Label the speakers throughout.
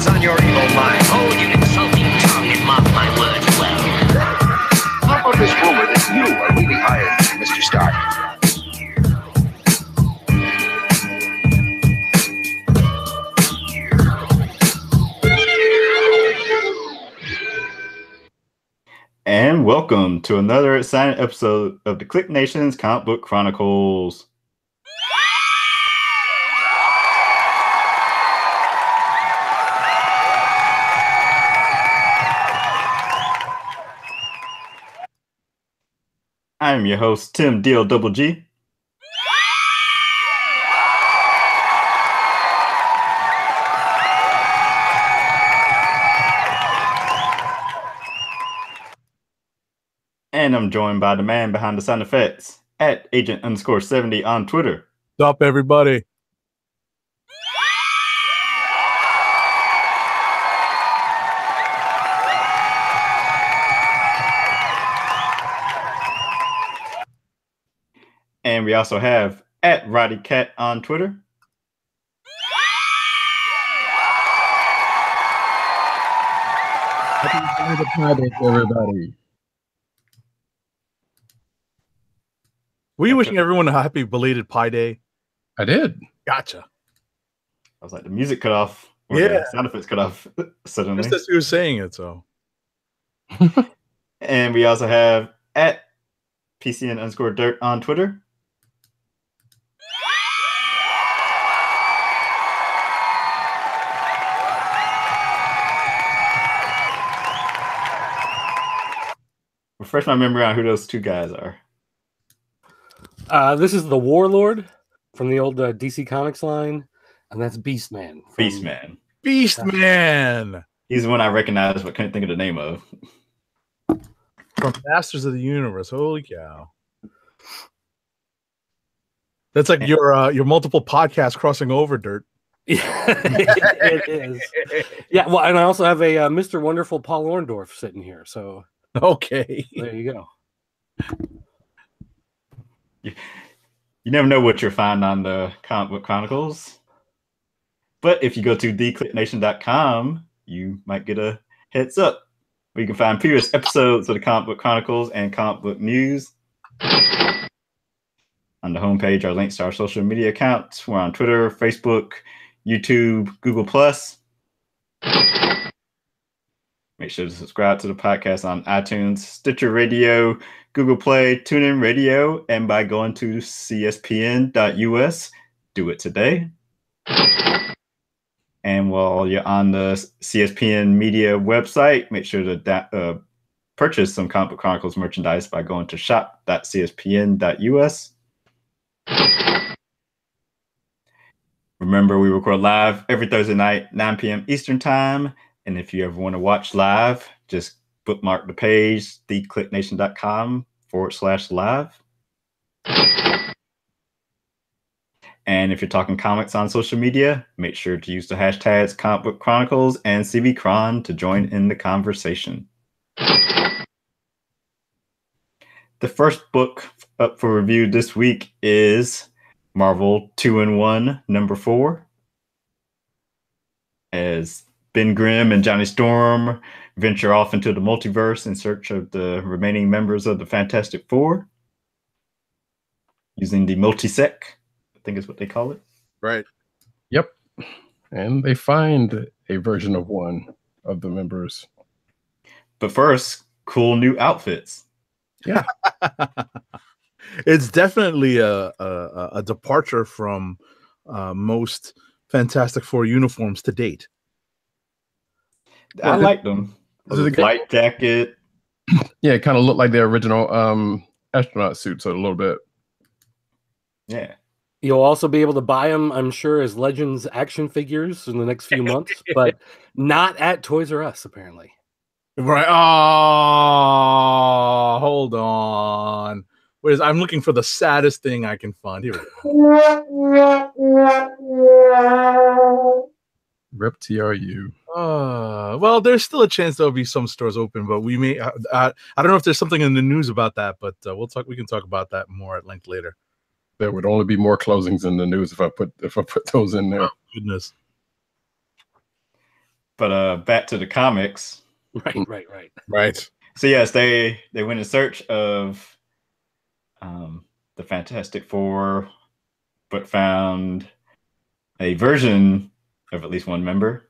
Speaker 1: What's on your evil mind?
Speaker 2: Hold your insulting tongue and mark my words well.
Speaker 1: How about this rumor that you are really hired, Mr. Stark?
Speaker 3: And welcome to another exciting episode of the KLIQ Nation's Comic Book Chronicles. I'm your host, Tim DLGG. And I'm joined by the man behind the sound effects, at Agent_70 on Twitter.
Speaker 4: What's up, everybody?
Speaker 3: And we also have at Roddy Cat on Twitter.
Speaker 5: Happy Friday, everybody.
Speaker 4: Were you wishing everyone a happy belated Pi Day?
Speaker 5: I did.
Speaker 4: Gotcha.
Speaker 3: I was like, the music cut off. Or
Speaker 4: Yeah.
Speaker 3: the sound effects cut off suddenly.
Speaker 4: Just as you were saying it, so.
Speaker 3: And we also have at PCN_Dirt on Twitter. Refresh my memory on who those two guys are.
Speaker 6: This is the Warlord from the old DC Comics line, and that's Beastman.
Speaker 3: Beastman.
Speaker 4: Beastman!
Speaker 3: He's the one I recognize, but couldn't think of the name of.
Speaker 4: From Masters of the Universe. Holy cow. That's like your multiple podcasts crossing over, Dirt.
Speaker 6: Yeah, it is. Yeah, well, and I also have a Mr. Wonderful Paul Orndorff sitting here, so
Speaker 4: okay.
Speaker 6: there you go.
Speaker 3: You never know what you'll find on the Comic Book Chronicles. But if you go to thekliqnation.com, you might get a heads up where you can find previous episodes of the Comic Book Chronicles and comic book news. On the homepage are links to our social media accounts. We're on Twitter, Facebook, YouTube, Google+. Make sure to subscribe to the podcast on iTunes, Stitcher Radio, Google Play, TuneIn Radio, and by going to cspn.us, do it today. And while you're on the CSPN Media website, make sure to purchase some Comic Book Chronicles merchandise by going to shop.cspn.us. Remember, we record live every Thursday night, 9 p.m. Eastern Time. And if you ever want to watch live, just bookmark the page, thekliqnation.com/live. And if you're talking comics on social media, make sure to use the hashtags Comic Book Chronicles and CBChron to join in the conversation. The first book up for review this week is Marvel 2-in-1 #4. As Ben Grimm and Johnny Storm venture off into the multiverse in search of the remaining members of the Fantastic Four using the multisec, I think is what they call it.
Speaker 4: Right.
Speaker 5: Yep. And they find a version of one of the members.
Speaker 3: But first, cool new outfits.
Speaker 5: Yeah.
Speaker 4: It's definitely a departure from most Fantastic Four uniforms to date.
Speaker 3: I like them. The light jacket.
Speaker 5: Yeah, it kind of looked like their original astronaut suits a little bit.
Speaker 3: Yeah.
Speaker 6: You'll also be able to buy them, I'm sure, as Legends action figures in the next few months, but not at Toys R Us, apparently.
Speaker 4: Right. Oh, hold on. Whereas I'm looking for the saddest thing I can find. Here we go.
Speaker 5: Rip TRU.
Speaker 4: Well, there's still a chance there'll be some stores open, but we may. I don't know if there's something in the news about that, but we'll talk. We can talk about that more at length later.
Speaker 5: There would only be more closings in the news if I put those in there.
Speaker 4: Oh, goodness.
Speaker 3: But back to the comics.
Speaker 6: Right.
Speaker 4: Right.
Speaker 3: So yes, they went in search of the Fantastic Four, but found a version of at least one member,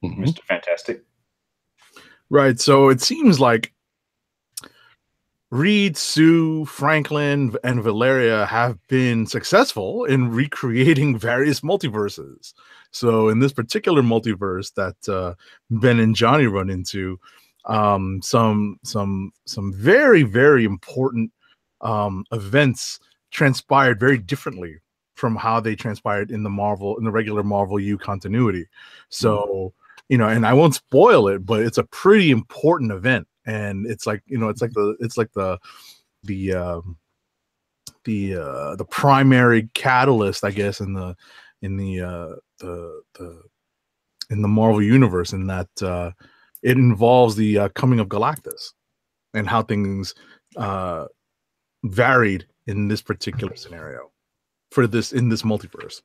Speaker 3: Mr. Fantastic.
Speaker 4: Right. So it seems like Reed, Sue, Franklin, and Valeria have been successful in recreating various multiverses. So in this particular multiverse that Ben and Johnny run into, some very, very important events transpired very differently from how they transpired in the regular Marvel U continuity. So, and I won't spoil it, but it's a pretty important event. And it's like, the primary catalyst, I guess, in the Marvel universe, in that it involves the coming of Galactus and how things varied in this particular scenario in this multiverse.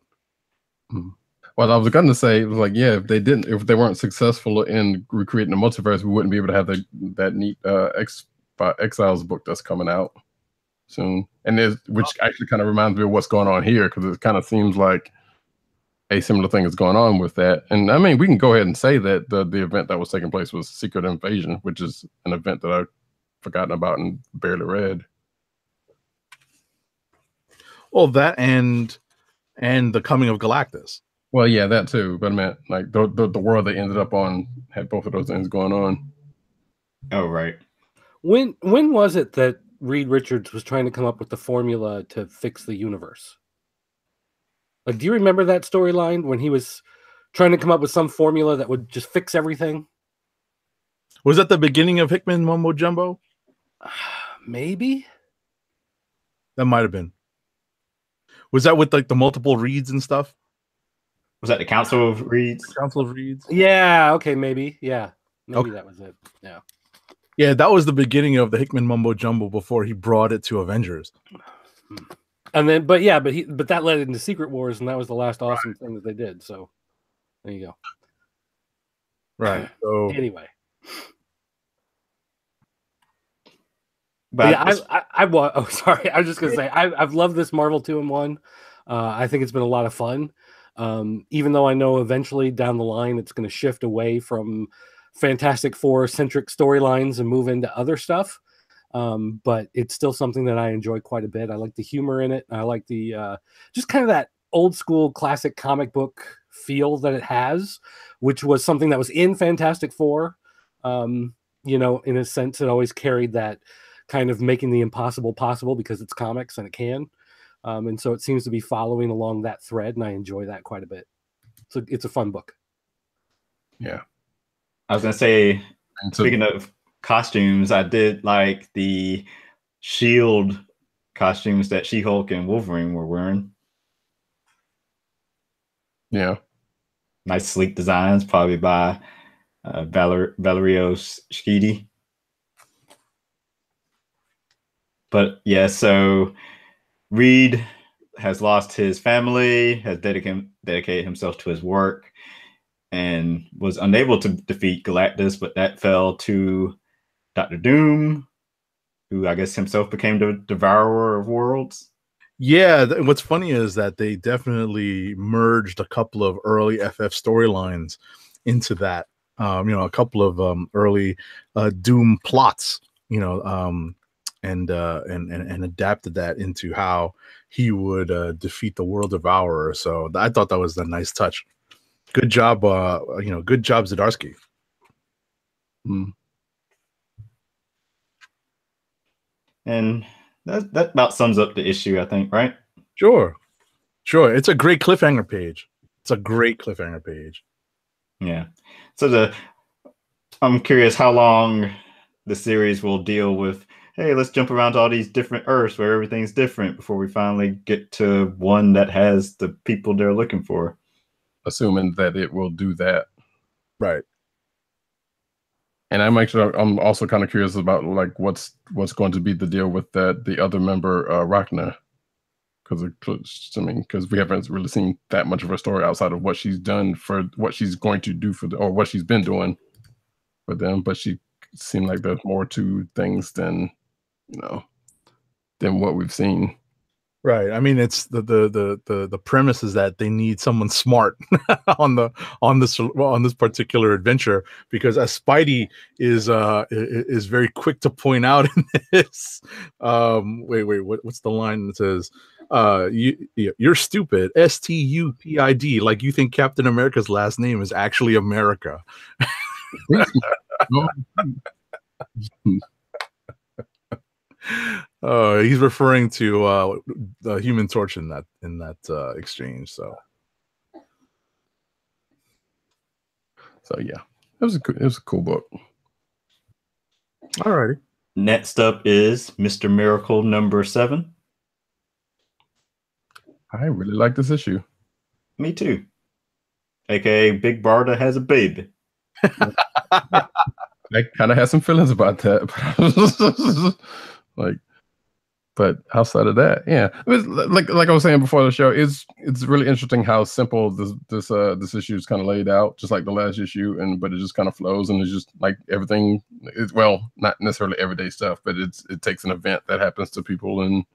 Speaker 5: Well, I was going to say, it was like, yeah, if they weren't successful in recreating the multiverse, we wouldn't be able to have that neat Exiles book that's coming out soon, and which actually kind of reminds me of what's going on here, because it kind of seems like a similar thing is going on with that. And I mean, we can go ahead and say that the event that was taking place was Secret Invasion, which is an event that I've forgotten about and barely read.
Speaker 4: Well, that and the coming of Galactus.
Speaker 5: Well, yeah, that too. But I meant like the world they ended up on had both of those things going on.
Speaker 3: Oh, right.
Speaker 6: When was it that Reed Richards was trying to come up with the formula to fix the universe? Like, do you remember that storyline when he was trying to come up with some formula that would just fix everything?
Speaker 4: Was that the beginning of Hickman Mumbo Jumbo?
Speaker 6: Maybe.
Speaker 4: That might have been. Was that with like the multiple Reeds and stuff?
Speaker 3: Was that the Council of Reeds?
Speaker 4: Council of Reeds?
Speaker 6: Yeah, okay, maybe. Yeah. Maybe that was it. Yeah.
Speaker 4: Yeah, that was the beginning of the Hickman Mumbo Jumbo before he brought it to Avengers.
Speaker 6: And then but that led into Secret Wars, and that was the last awesome thing that they did. So there you go.
Speaker 4: Right. So
Speaker 6: anyway.
Speaker 3: But
Speaker 6: yeah, sorry. I was just gonna say I've loved this Marvel 2-in-1. I think it's been a lot of fun. Even though I know eventually down the line it's going to shift away from Fantastic Four centric storylines and move into other stuff. But it's still something that I enjoy quite a bit. I like the humor in it. I like the just kind of that old school classic comic book feel that it has, which was something that was in Fantastic Four. In a sense, it always carried that kind of making the impossible possible because it's comics and it can. And so it seems to be following along that thread, and I enjoy that quite a bit. So it's a fun book.
Speaker 5: Yeah.
Speaker 3: I was going to say, speaking of costumes, I did like the Shield costumes that She-Hulk and Wolverine were wearing.
Speaker 5: Yeah.
Speaker 3: Nice sleek designs, probably by Valerio Schiti. But yeah, so Reed has lost his family, has dedicated himself to his work, and was unable to defeat Galactus, but that fell to Dr. Doom, who I guess himself became the devourer of worlds.
Speaker 4: Yeah, what's funny is that they definitely merged a couple of early FF storylines into that. A couple of early Doom plots, and adapted that into how he would defeat the World Devourer. So I thought that was a nice touch. Good job, good job, Zdarsky.
Speaker 3: And that about sums up the issue, I think, right?
Speaker 4: Sure. It's a great cliffhanger page.
Speaker 3: Yeah. So I'm curious how long the series will deal with, hey, let's jump around to all these different Earths where everything's different before we finally get to one that has the people they're looking for.
Speaker 5: Assuming that it will do that.
Speaker 4: Right.
Speaker 5: And I'm also kind of curious about like what's going to be the deal with the other member, Rachna. because we haven't really seen that much of her story outside of what she's done for what she's going to do or what she's been doing for them. But she seemed like there's more to things than than what we've seen.
Speaker 4: Right. I mean, it's the premise is that they need someone smart on this particular adventure, because as Spidey is very quick to point out in this. What's the line that says, "You're stupid, STUPID, like you think Captain America's last name is actually America." He's referring to the Human Torch in that exchange. So
Speaker 5: yeah, it was a cool book.
Speaker 4: Alrighty.
Speaker 3: Next up is Mr. Miracle #7.
Speaker 5: I really like this issue.
Speaker 3: Me too. AKA Big Barda has a baby.
Speaker 5: I kind of had some feelings about that, but outside of that, yeah, it was like I was saying before the show, it's really interesting how simple this issue is kind of laid out, just like the last issue, but it just kind of flows, and it's just like everything. Well, not necessarily everyday stuff, but it takes an event that happens to people, and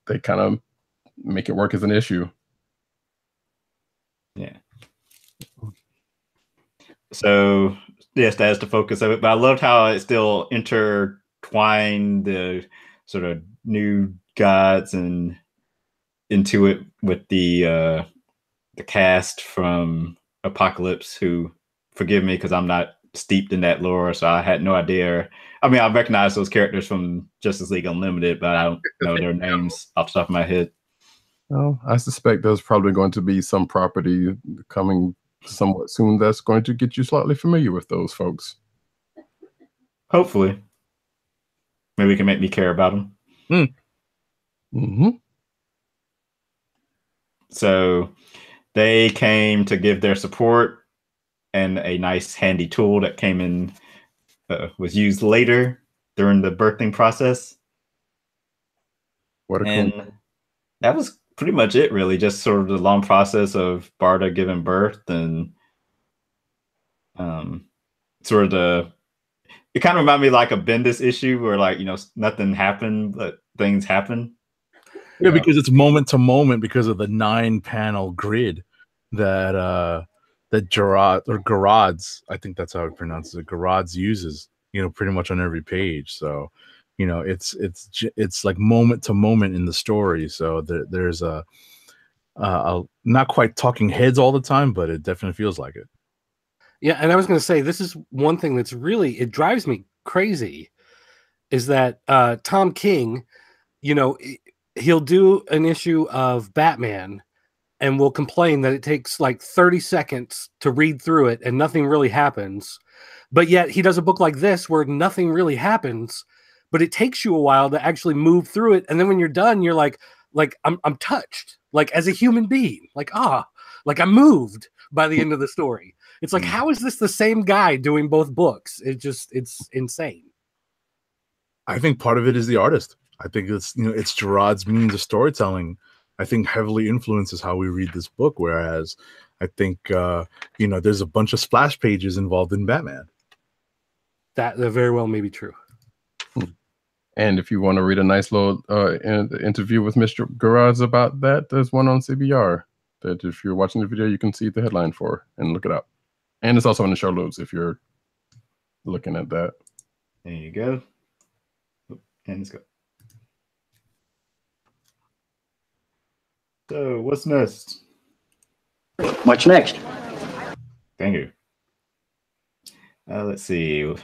Speaker 5: they kind of make it work as an issue.
Speaker 3: Yeah. So yes, that's the focus of it. But I loved how it still intertwined the sort of new gods and into it with the cast from Apocalypse, who, forgive me because I'm not steeped in that lore, so I had no idea. I mean, I recognize those characters from Justice League Unlimited, but I don't know their names off the top of my head.
Speaker 5: Well, I suspect there's probably going to be some property coming somewhat soon that's going to get you slightly familiar with those folks.
Speaker 3: Hopefully. Maybe it can make me care about them.
Speaker 5: Mm-hmm.
Speaker 3: So they came to give their support, and a nice handy tool that came in was used later during the birthing process. And that was pretty much it, really. Just sort of the long process of Barda giving birth, and sort of it kind of reminded me like a Bendis issue where, like, nothing happened, but things happen.
Speaker 4: Yeah, because it's moment to moment because of the 9-panel grid that Garads, I think that's how it pronounces it, Garads uses, pretty much on every page. So, it's like moment to moment in the story. So there's a not quite talking heads all the time, but it definitely feels like it.
Speaker 6: Yeah, and I was going to say, this is one thing that's really, it drives me crazy, is that Tom King, he'll do an issue of Batman and will complain that it takes like 30 seconds to read through it and nothing really happens. But yet he does a book like this where nothing really happens, but it takes you a while to actually move through it. And then when you're done, you're like I'm touched, like as a human being, like I'm moved by the end of the story. It's like, how is this the same guy doing both books? It's insane.
Speaker 4: I think part of it is the artist. I think it's Gerard's means of storytelling, I think, heavily influences how we read this book. Whereas I think, there's a bunch of splash pages involved in Batman.
Speaker 6: That very well may be true.
Speaker 5: And if you want to read a nice little interview with Mr. Gerards about that, there's one on CBR that if you're watching the video, you can see the headline for and look it up. And it's also in the show notes if you're looking at that.
Speaker 3: There you go. And let's go. So, what's next?
Speaker 7: What's next?
Speaker 3: Thank you. Let's see.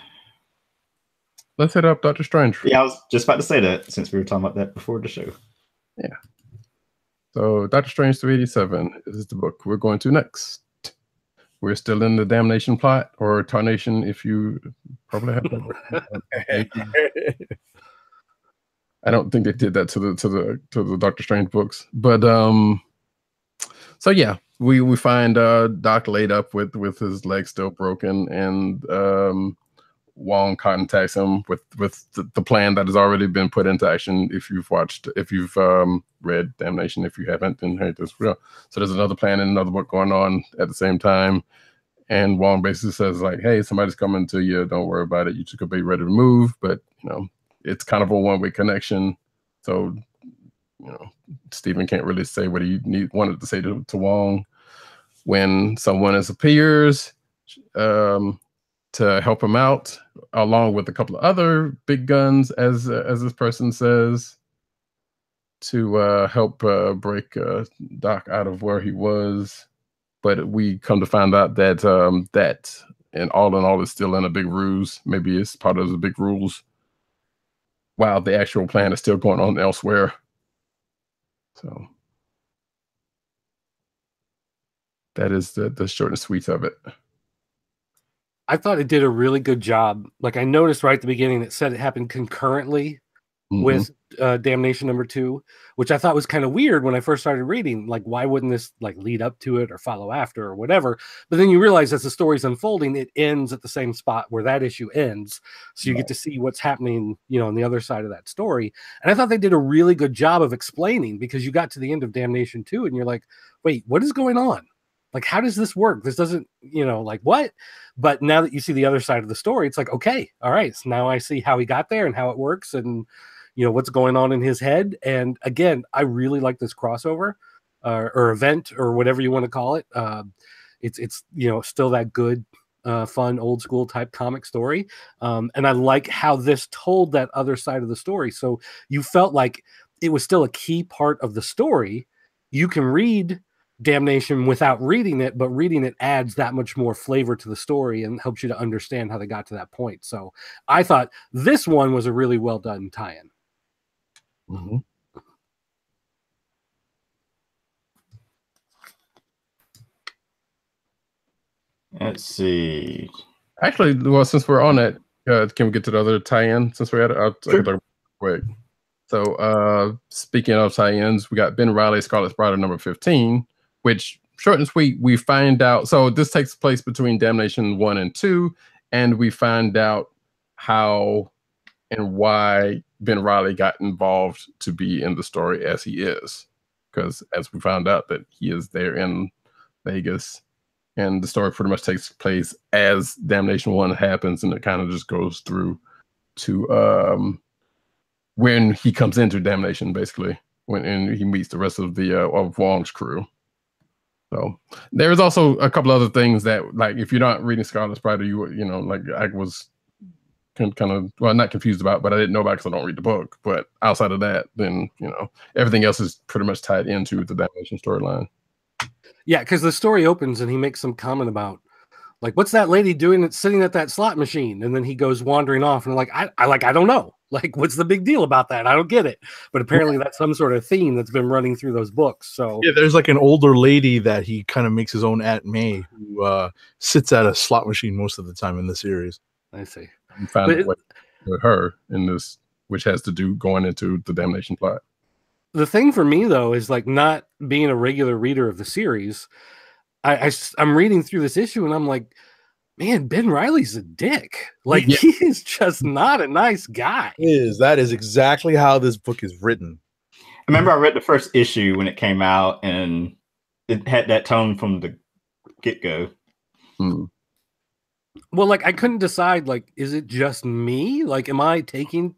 Speaker 5: Let's hit up Dr. Strange.
Speaker 3: Yeah, I was just about to say that since we were talking about that before the show.
Speaker 5: Yeah. So, Dr. Strange 387 is the book we're going to next. We're still in the damnation plot, or tarnation, if you probably have. I don't think they did that to the Doctor Strange books, but so yeah, we find Doc laid up with his leg still broken, and Wong contacts him with the plan that has already been put into action. If you've read Damnation if you haven't, then hey, this real. So there's another plan and another book going on at the same time. And Wong basically says like, hey, somebody's coming to you. Don't worry about it. You just could be ready to move. But, you know, it's kind of a one-way connection. So, you know, Stephen can't really say what he wanted to say to Wong. When someone appears to help him out, along with a couple of other big guns, as this person says, to help break Doc out of where he was. But we come to find out that that in all is still in a big ruse. Maybe it's part of the big rules, while the actual plan is still going on elsewhere. So that is the short and sweet of it.
Speaker 6: I thought it did a really good job. Like I noticed right at the beginning, it said it happened concurrently with Damnation #2, which I thought was kind of weird when I first started reading. Like, why wouldn't this like lead up to it or follow after or whatever? But then you realize as the story's unfolding, it ends at the same spot where that issue ends. So you get to see what's happening, you know, on the other side of that story. And I thought they did a really good job of explaining, because you got to the end of Damnation 2 and you're like, wait, what is going on? Like, how does this work? This doesn't, you know, like what? But now that you see the other side of the story, it's like, okay, all right. So now I see how he got there and how it works and, you know, what's going on in his head. And again, I really like this crossover or event or whatever you want to call it. It's, you know, still that good, fun, old school type comic story. And I like how this told that other side of the story. So you felt like it was still a key part of the story. You can read Damnation without reading it, but reading it adds that much more flavor to the story and helps you to understand how they got to that point. So I thought this one was a really well done tie-in.
Speaker 3: Let's see.
Speaker 5: Actually, well, since we're on it, can we get to the other tie-in? Since we're at it, I'll talk about it quick. So, speaking of tie-ins, we got Ben Reilly, Scarlet's Bride #15, which, short and sweet, we find out. So this takes place between Damnation 1 and 2, and we find out how and why Ben Reilly got involved to be in the story as he is. Because as we found out that he is there in Vegas, and the story pretty much takes place as Damnation 1 happens, and it kind of just goes through to when he comes into Damnation, basically, and he meets the rest of the of Wong's crew. So there's also a couple other things that, like, if you're not reading Scarlet's Bride, or you know, like I was kind of, well, not confused about, but I didn't know about because I don't read the book. But outside of that, then, you know, everything else is pretty much tied into the Damnation storyline.
Speaker 6: Yeah, because the story opens and he makes some comment about, like, what's that lady doing that's sitting at that slot machine? And then he goes wandering off, and I don't know. Like, what's the big deal about that? I don't get it. But apparently that's some sort of theme that's been running through those books. So
Speaker 4: yeah, there's like an older lady that he kind of makes his own Aunt May, who sits at a slot machine most of the time in the series.
Speaker 6: I see.
Speaker 5: You found a way with her in this, which has to do going into the Damnation plot.
Speaker 6: The thing for me, though, is like not being a regular reader of the series. I'm reading through this issue and I'm like, man, Ben Reilly's a dick. Like, he is just not a nice guy.
Speaker 4: That is exactly how this book is written.
Speaker 3: I remember I read the first issue when it came out, and it had that tone from the get-go.
Speaker 6: Well, like, I couldn't decide, like, is it just me? Like, am I taking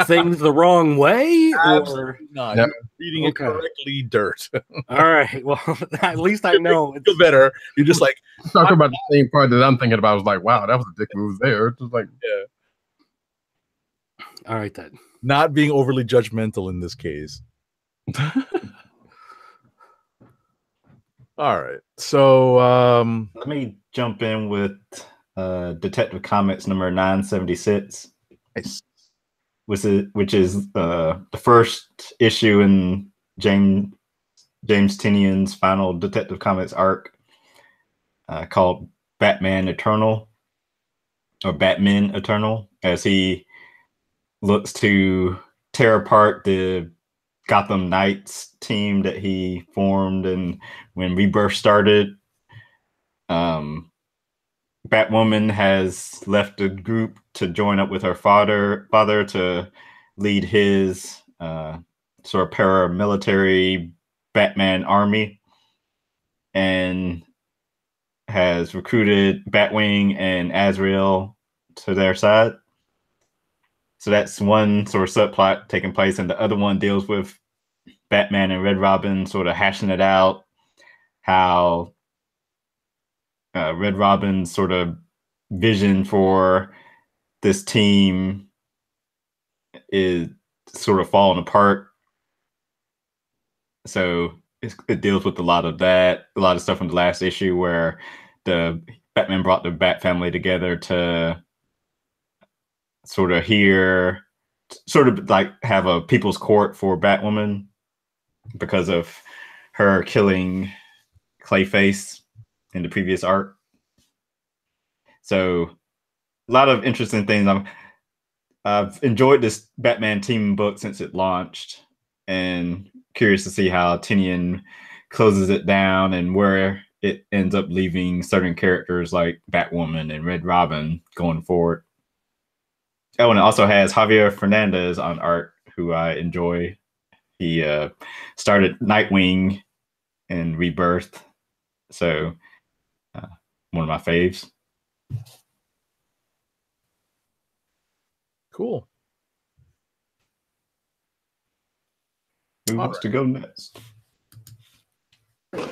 Speaker 6: things the wrong way?
Speaker 4: Absolutely not. You're reading it correctly, dirt.
Speaker 6: All right. Well, at least I know.
Speaker 4: Feel better. You're just like,
Speaker 5: talking about the same part that I'm thinking about. I was like, wow, that was a dick move there. It was like,
Speaker 4: yeah.
Speaker 6: All right, then.
Speaker 4: Not being overly judgmental in this case. All right. So
Speaker 3: let me jump in with Detective Comics number 976, which is the first issue in James Tynion's final Detective Comics arc, called Batman Eternal, or Batman Eternal, as he looks to tear apart the Gotham Knights team that he formed, and when Rebirth started. Batwoman has left the group to join up with her father to lead his sort of paramilitary Batman army and has recruited Batwing and Azrael to their side. So that's one sort of subplot taking place, and the other one deals with Batman and Red Robin sort of hashing it out, how Red Robin's sort of vision for this team is sort of falling apart. So it deals with a lot of that, a lot of stuff from the last issue where the Batman brought the Bat family together to sort of have a people's court for Batwoman because of her killing Clayface in the previous arc. So a lot of interesting things. I've enjoyed this Batman team book since it launched, and curious to see how Tinian closes it down and where it ends up leaving certain characters like Batwoman and Red Robin going forward. Oh, and it also has Javier Fernandez on art, who I enjoy. He started Nightwing in Rebirth, so one of my faves.
Speaker 4: Cool.
Speaker 3: Who wants to go next?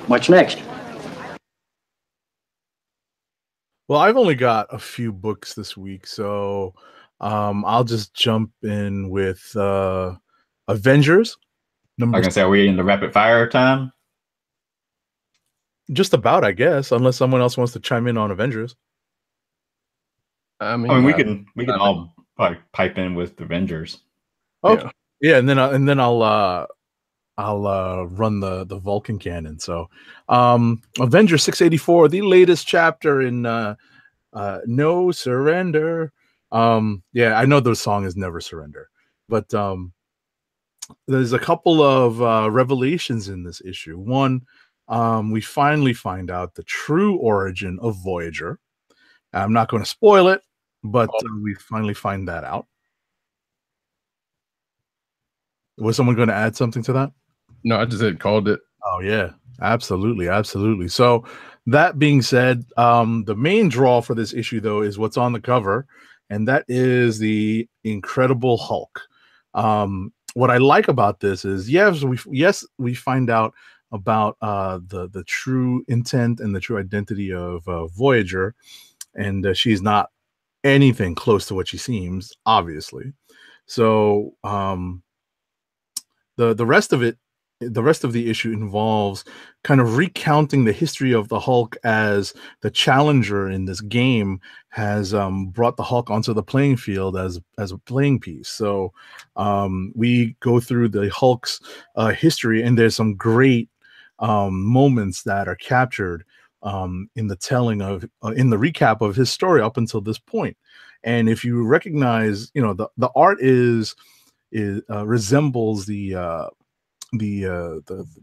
Speaker 7: What's next?
Speaker 4: Well, I've only got a few books this week, so I'll just jump in with Avengers.
Speaker 3: I can say, are we in the rapid fire time?
Speaker 4: Just about, I guess, unless someone else wants to chime in on Avengers.
Speaker 3: I mean, we can all probably pipe in with Avengers.
Speaker 4: Oh, yeah, and then I'll run the Vulcan cannon. So, Avengers 684, the latest chapter in No Surrender. Yeah, I know the song is Never Surrender, but there's a couple of revelations in this issue. One, we finally find out the true origin of Voyager. I'm not going to spoil it, but we finally find that out. Was someone going to add something to that?
Speaker 5: No, I just had called it.
Speaker 4: Oh, yeah, absolutely. Absolutely. So that being said, the main draw for this issue, though, is what's on the cover, and that is the Incredible Hulk. What I like about this is, we find out about the true intent and the true identity of Voyager, and she's not anything close to what she seems, obviously. So the rest of it, the rest of the issue involves kind of recounting the history of the Hulk as the challenger in this game has brought the Hulk onto the playing field as a playing piece. So we go through the Hulk's history, and there's some great moments that are captured in the telling of in the recap of his story up until this point. And if you recognize, the art resembles the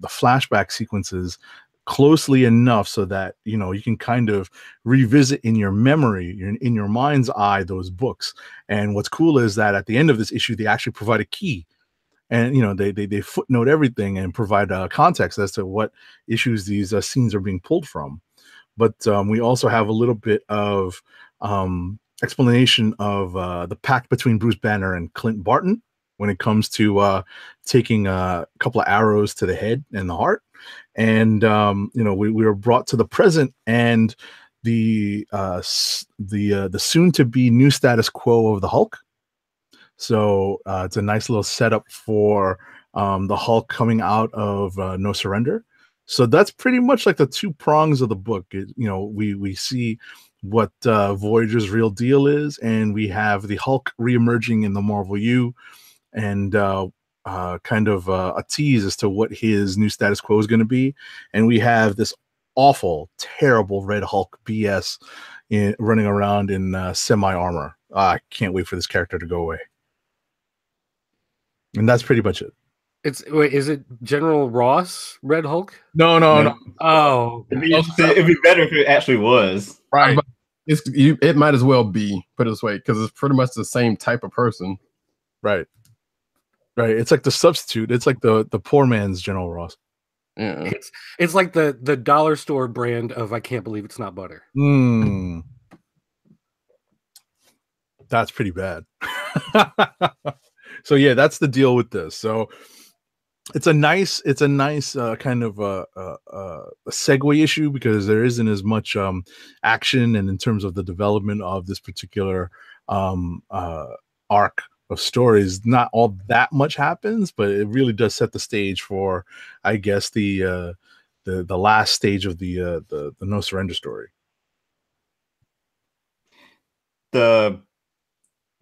Speaker 4: flashback sequences closely enough so that you can kind of revisit in your memory, in your mind's eye, those books. And what's cool is that at the end of this issue, they actually provide a key, and they footnote everything and provide context as to what issues these scenes are being pulled from. But we also have a little bit of explanation of the pact between Bruce Banner and Clint Barton when it comes to taking a couple of arrows to the head and the heart. And we were brought to the present and the soon-to-be new status quo of the Hulk. So it's a nice little setup for the Hulk coming out of No Surrender. So that's pretty much like the two prongs of the book. We see what Voyager's real deal is, and we have the Hulk reemerging in the Marvel U, and kind of a tease as to what his new status quo is going to be. And we have this awful, terrible Red Hulk BS running around in semi-armor. I can't wait for this character to go away. And that's pretty much it.
Speaker 6: Is it General Ross Red Hulk?
Speaker 4: No.
Speaker 6: Oh,
Speaker 3: it'd be better if it actually was.
Speaker 5: Right. It might as well be, put it this way, because it's pretty much the same type of person.
Speaker 4: Right. Right. It's like the substitute. It's like the poor man's General Ross.
Speaker 5: Yeah.
Speaker 6: It's like the dollar store brand of I can't believe it's not butter.
Speaker 4: That's pretty bad. So yeah, that's the deal with this. So it's a nice kind of a segue issue because there isn't as much action, and in terms of the development of this particular arc of stories, not all that much happens, but it really does set the stage for, I guess, the last stage of the No Surrender story.
Speaker 3: The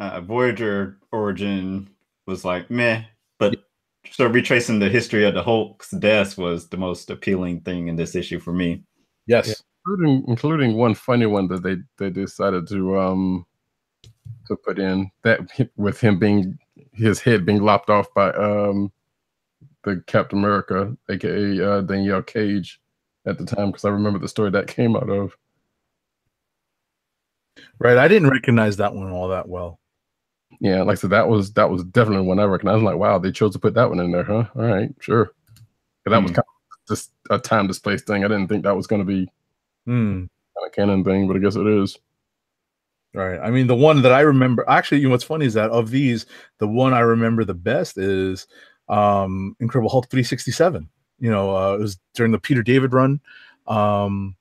Speaker 3: Voyager origin was like meh, but so retracing the history of the Hulk's death was the most appealing thing in this issue for me.
Speaker 4: Yes,
Speaker 5: including one funny one that they decided to put in, that with him being his head being lopped off by the Captain America, aka Danielle Cage, at the time, because I remember the story that came out of.
Speaker 4: Right, I didn't recognize that one all that well.
Speaker 5: Yeah, like I said, that was definitely one I recognized. I'm like, wow, they chose to put that one in there, huh? All right, sure. That was kind of just a time displaced thing. I didn't think that was going to be kind of canon thing, but I guess it is.
Speaker 4: Right. I mean, the one that I remember, actually, what's funny is that of these, the one I remember the best is Incredible Hulk 367. It was during the Peter David run. It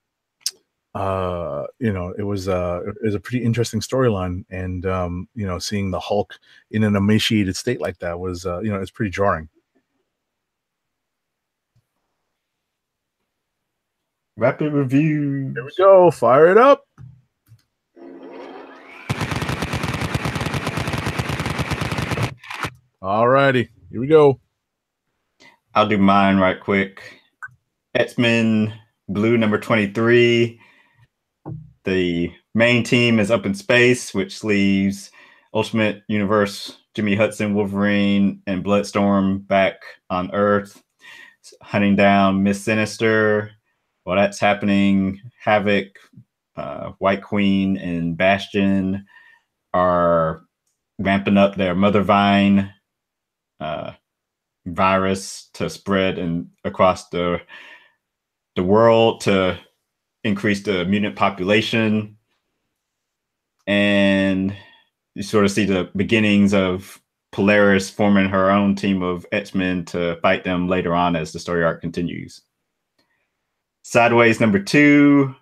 Speaker 4: was a pretty interesting storyline, and seeing the Hulk in an emaciated state like that was it's pretty jarring.
Speaker 3: Rapid review.
Speaker 4: Here we go. Fire it up. All righty, here we go.
Speaker 3: I'll do mine right quick. X-Men Blue number 23. The main team is up in space, which leaves Ultimate Universe, Jimmy Hudson, Wolverine, and Bloodstorm back on Earth, hunting down Miss Sinister. While that's happening, Havoc, White Queen, and Bastion are ramping up their Mother Vine virus to spread across the world to increase the mutant population. And you sort of see the beginnings of Polaris forming her own team of X-Men to fight them later on as the story arc continues. Sideways number 2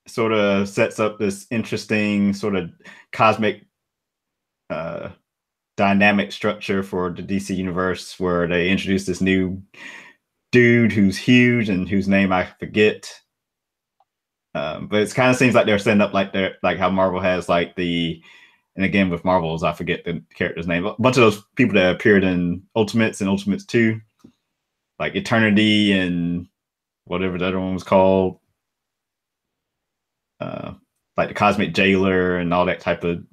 Speaker 3: sort of sets up this interesting sort of cosmic dynamic structure for the DC universe, where they introduce this new dude who's huge and whose name I forget. But it kind of seems like they're setting up like how Marvel has and again with Marvels, I forget the character's name. A bunch of those people that appeared in Ultimates and Ultimates 2, like Eternity and whatever the other one was called. Like the Cosmic Jailer and all that type of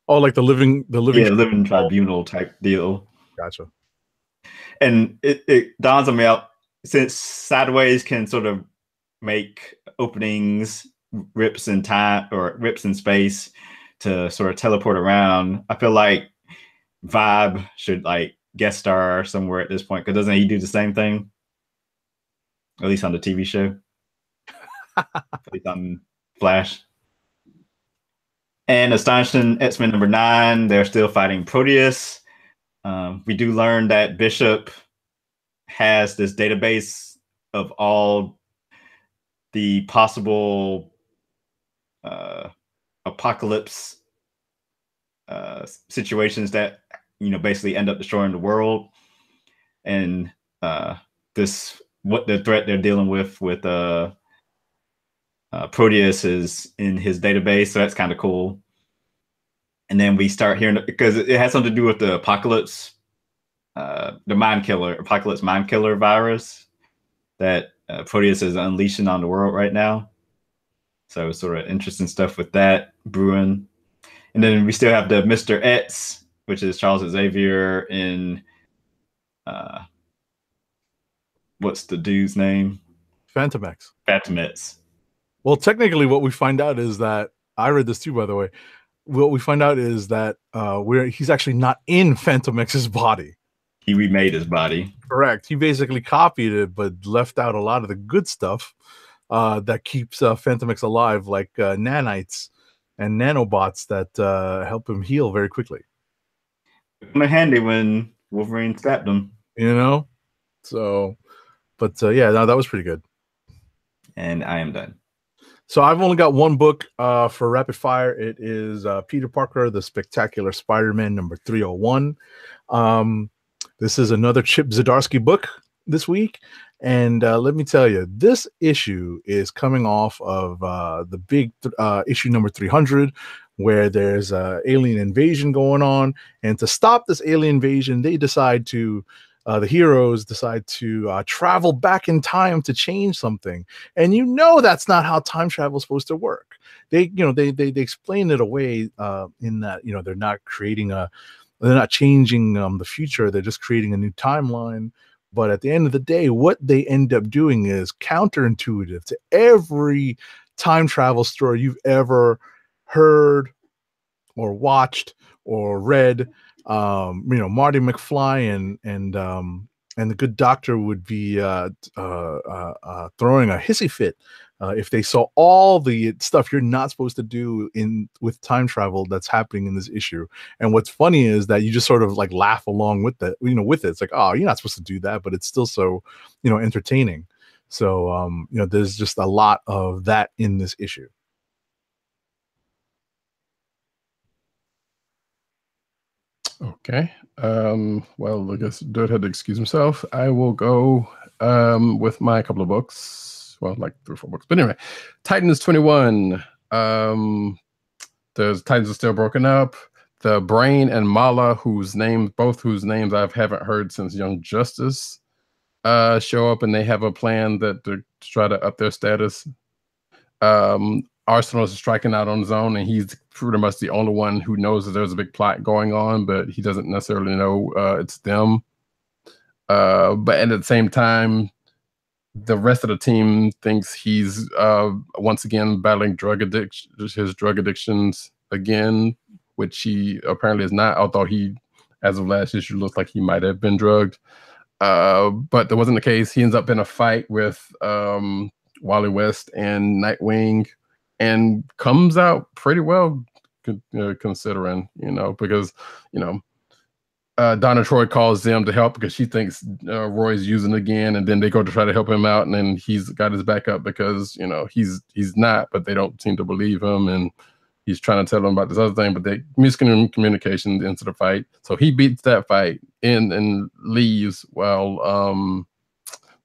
Speaker 4: like the living
Speaker 3: tribunal type deal.
Speaker 4: Gotcha.
Speaker 3: And it dawns on me out, since Sideways can sort of make openings, rips in time or rips in space to sort of teleport around. I feel like Vibe should like guest star somewhere at this point, because doesn't he do the same thing? At least on the TV show. At least on Flash. And Astonishing X-Men number 9, they're still fighting Proteus. We do learn that Bishop has this database of all the possible apocalypse situations that basically end up destroying the world, and what the threat they're dealing with Proteus is in his database, so that's kind of cool. And then we start hearing, because it has something to do with the apocalypse, the apocalypse mind killer virus that Proteus is unleashing on the world right now. So sort of interesting stuff with that brewing. And then we still have the Mr. X, which is Charles Xavier in what's the dude's name?
Speaker 4: Phantom X.
Speaker 3: Phantom X.
Speaker 4: Well, technically what we find out is that, I read this too, by the way, what we find out is that he's actually not in Phantom X's body.
Speaker 3: He remade his body.
Speaker 4: Correct. He basically copied it, but left out a lot of the good stuff that keeps Phantom X alive, like nanites and nanobots that help him heal very quickly.
Speaker 3: Come in handy when Wolverine stabbed him.
Speaker 4: You know? So, but yeah, no, that was pretty good.
Speaker 3: And I am done.
Speaker 4: So I've only got one book for rapid fire. It is Peter Parker, The Spectacular Spider-Man number 301. This is another Chip Zdarsky book this week. And let me tell you, this issue is coming off of the big issue number 300, where there's alien invasion going on. And to stop this alien invasion, they decide to the heroes decide to travel back in time to change something. And you know that's not how time travel is supposed to work. They explain it away in that, you know, they're not changing the future. They're just creating a new timeline. But at the end of the day, what they end up doing is counterintuitive to every time travel story you've ever heard or watched or read. You know, Marty McFly and the Good Doctor would be throwing a hissy fit if they saw all the stuff you're not supposed to do with time travel that's happening in this issue. And what's funny is that you just sort of like laugh along with it. It's like, oh, you're not supposed to do that, but it's still so, you know, entertaining. So you know, there's just a lot of that in this issue.
Speaker 5: Okay. Well, I guess Dirt had to excuse himself. I will go with my couple of books. Well, like 3 or 4 books. But anyway, Titans 21. There's Titans are still broken up. The Brain and Mala, both whose names I haven't heard since Young Justice, show up, and they have a plan to try to up their status. Arsenal is striking out on his own, and he's pretty much the only one who knows that there's a big plot going on, but he doesn't necessarily know it's them. But at the same time, the rest of the team thinks he's once again battling his drug addictions again, which he apparently is not, although he, as of last issue, looks like he might have been drugged. But that wasn't the case. He ends up in a fight with Wally West and Nightwing, and comes out pretty well, considering, you know, because, you know, Donna Troy calls them to help because she thinks Roy's using again, and then they go to try to help him out, and then he's got his back up because, you know, he's not, but they don't seem to believe him, and he's trying to tell them about this other thing, but they miscommunication into the fight. So he beats that fight and leaves while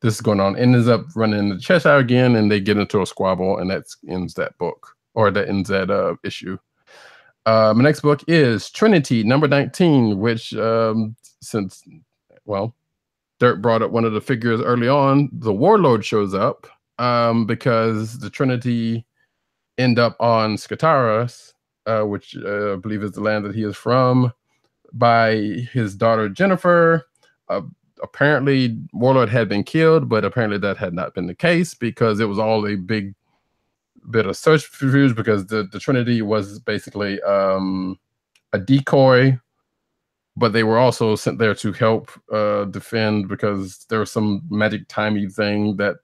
Speaker 5: this is going on, and ends up running into Cheshire again, and they get into a squabble, and that ends that book, or that ends that issue. My next book is Trinity number 19, which since, well, Dirt brought up one of the figures early on, the Warlord shows up because the Trinity end up on Skataras, which I believe is the land that he is from, by his daughter Jennifer. Apparently Warlord had been killed, but apparently that had not been the case, because it was all a big bit of subterfuge, because the Trinity was basically a decoy, but they were also sent there to help defend, because there was some magic timey thing that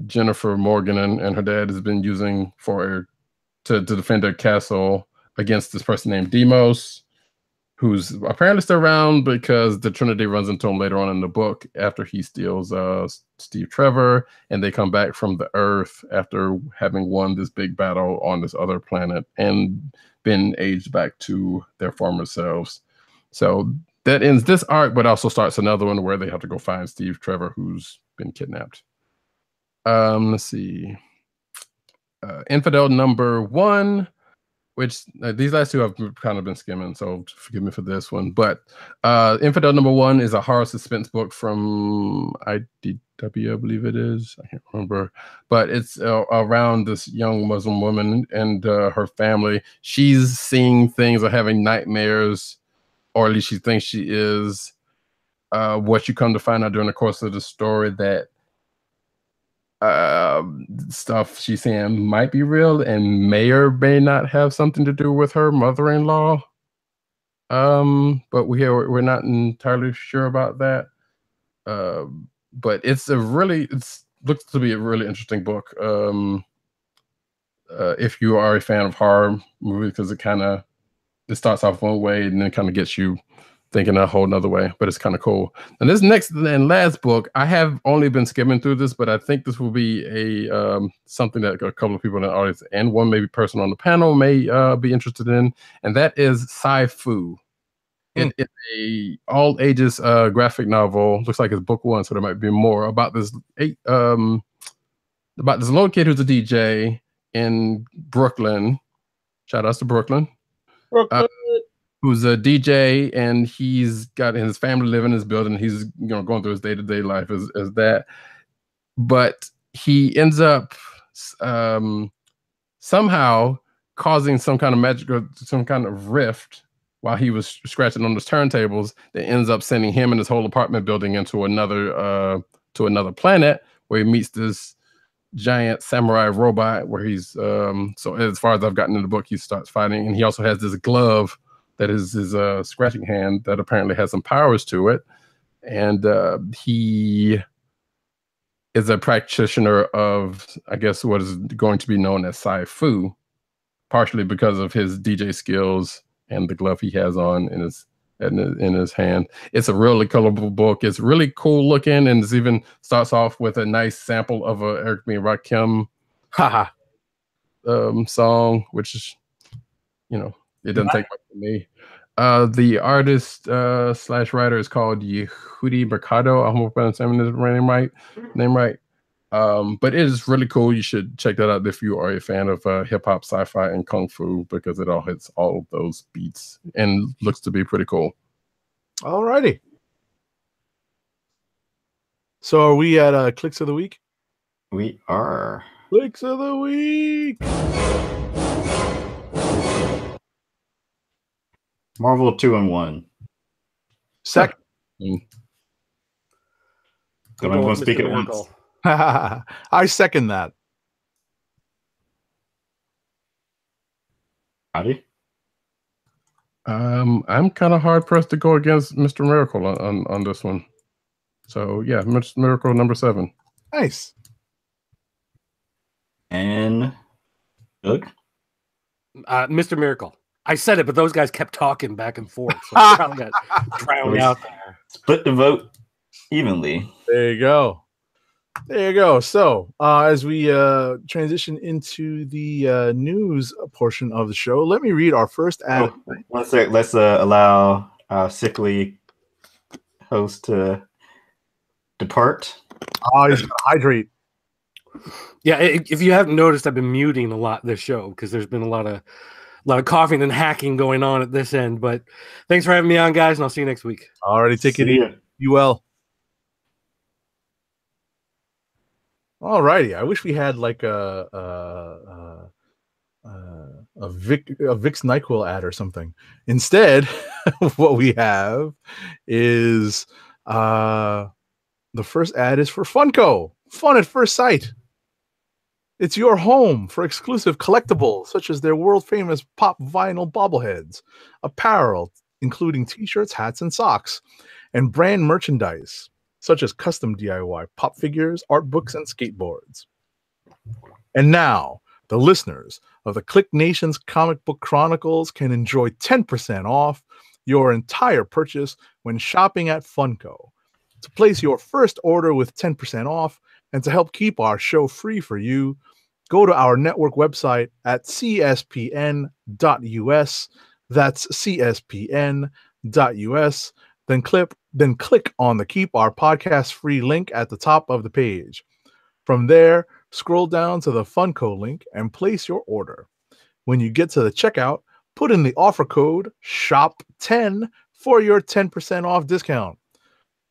Speaker 5: Jennifer Morgan and her dad has been using to defend their castle against this person named Demos, who's apparently still around, because the Trinity runs into him later on in the book after he steals Steve Trevor, and they come back from the Earth after having won this big battle on this other planet and been aged back to their former selves. So that ends this arc, but also starts another one where they have to go find Steve Trevor, who's been kidnapped. Let's see. Infidel number 1, which these last 2 I've kind of been skimming, so forgive me for this one. But Infidel number 1 is a horror suspense book from IDW, I believe it is. I can't remember. But it's around this young Muslim woman and her family. She's seeing things or having nightmares, or at least she thinks she is. What you come to find out during the course of the story, that stuff she's saying might be real and may or may not have something to do with her mother-in-law. But we're not entirely sure about that. But it's looks to be a really interesting book. If you are a fan of horror movies, because it starts off one way and then kind of gets you thinking a whole nother way, but it's kind of cool. And this next and last book, I have only been skimming through this, but I think this will be a something that a couple of people in the audience and one maybe person on the panel may be interested in, and that is Sci-Fu. It is a all ages graphic novel. Looks like it's book one, so there might be more about this little kid who's a DJ in Brooklyn. Shout outs to Brooklyn. Who's a DJ, and he's got his family living in his building. He's going through his day-to-day life as that. But he ends up somehow causing some kind of magic or some kind of rift while he was scratching on his turntables that ends up sending him and his whole apartment building into another planet where he meets this giant samurai robot where he's so as far as I've gotten in the book, he starts fighting, and he also has this glove that is his scratching hand that apparently has some powers to it, and he is a practitioner of, I guess, what is going to be known as Sci-Fu, partially because of his DJ skills and the glove he has on in his hand. It's a really colorful book. It's really cool looking, and it even starts off with a nice sample of a Eric B. and Rakim song, which is, it doesn't take much for me. The artist slash writer is called Yehudi Mercado. I hope I'm saying his name right. But it is really cool. You should check that out if you are a fan of hip hop, sci-fi, and kung fu, because it all hits all of those beats and looks to be pretty cool.
Speaker 4: Alrighty. So are we at Clicks of the Week?
Speaker 3: We are.
Speaker 4: Clicks of the Week.
Speaker 3: Marvel 2-in-1.
Speaker 4: Second.
Speaker 3: Don't everyone speak at once.
Speaker 4: I second that.
Speaker 3: Howdy.
Speaker 5: I'm kind of hard pressed to go against Mr. Miracle on this one. So yeah, Mr. Miracle number 7.
Speaker 4: Nice.
Speaker 3: And Doug?
Speaker 6: Mr. Miracle. I said it, but those guys kept talking back and forth. So I probably got drowned out there.
Speaker 3: Split the vote evenly.
Speaker 4: There you go. So as we transition into the news portion of the show, let me read our first ad.
Speaker 3: Oh, 1 sec. Let's allow our sickly host to depart.
Speaker 4: Oh, he's gonna hydrate.
Speaker 6: Yeah, if you haven't noticed, I've been muting a lot this show because there's been a lot of coughing and hacking going on at this end. But thanks for having me on, guys, and I'll see you next week.
Speaker 4: Alrighty, take it easy. You well. Alrighty, I wish we had like a Vicks NyQuil ad or something. Instead, what we have is the first ad is for Funko. Fun at first sight. It's your home for exclusive collectibles such as their world-famous pop vinyl bobbleheads, apparel, including t-shirts, hats, and socks, and brand merchandise such as custom DIY pop figures, art books, and skateboards. And now, the listeners of the KLIQ Nation's Comic Book Chronicles can enjoy 10% off your entire purchase when shopping at Funko. To place your first order with 10% off and to help keep our show free for you, go to our network website at cspn.us. That's cspn.us. Then click on the Keep Our Podcast Free link at the top of the page. From there, scroll down to the Funko link and place your order. When you get to the checkout, put in the offer code SHOP10 for your 10% off discount.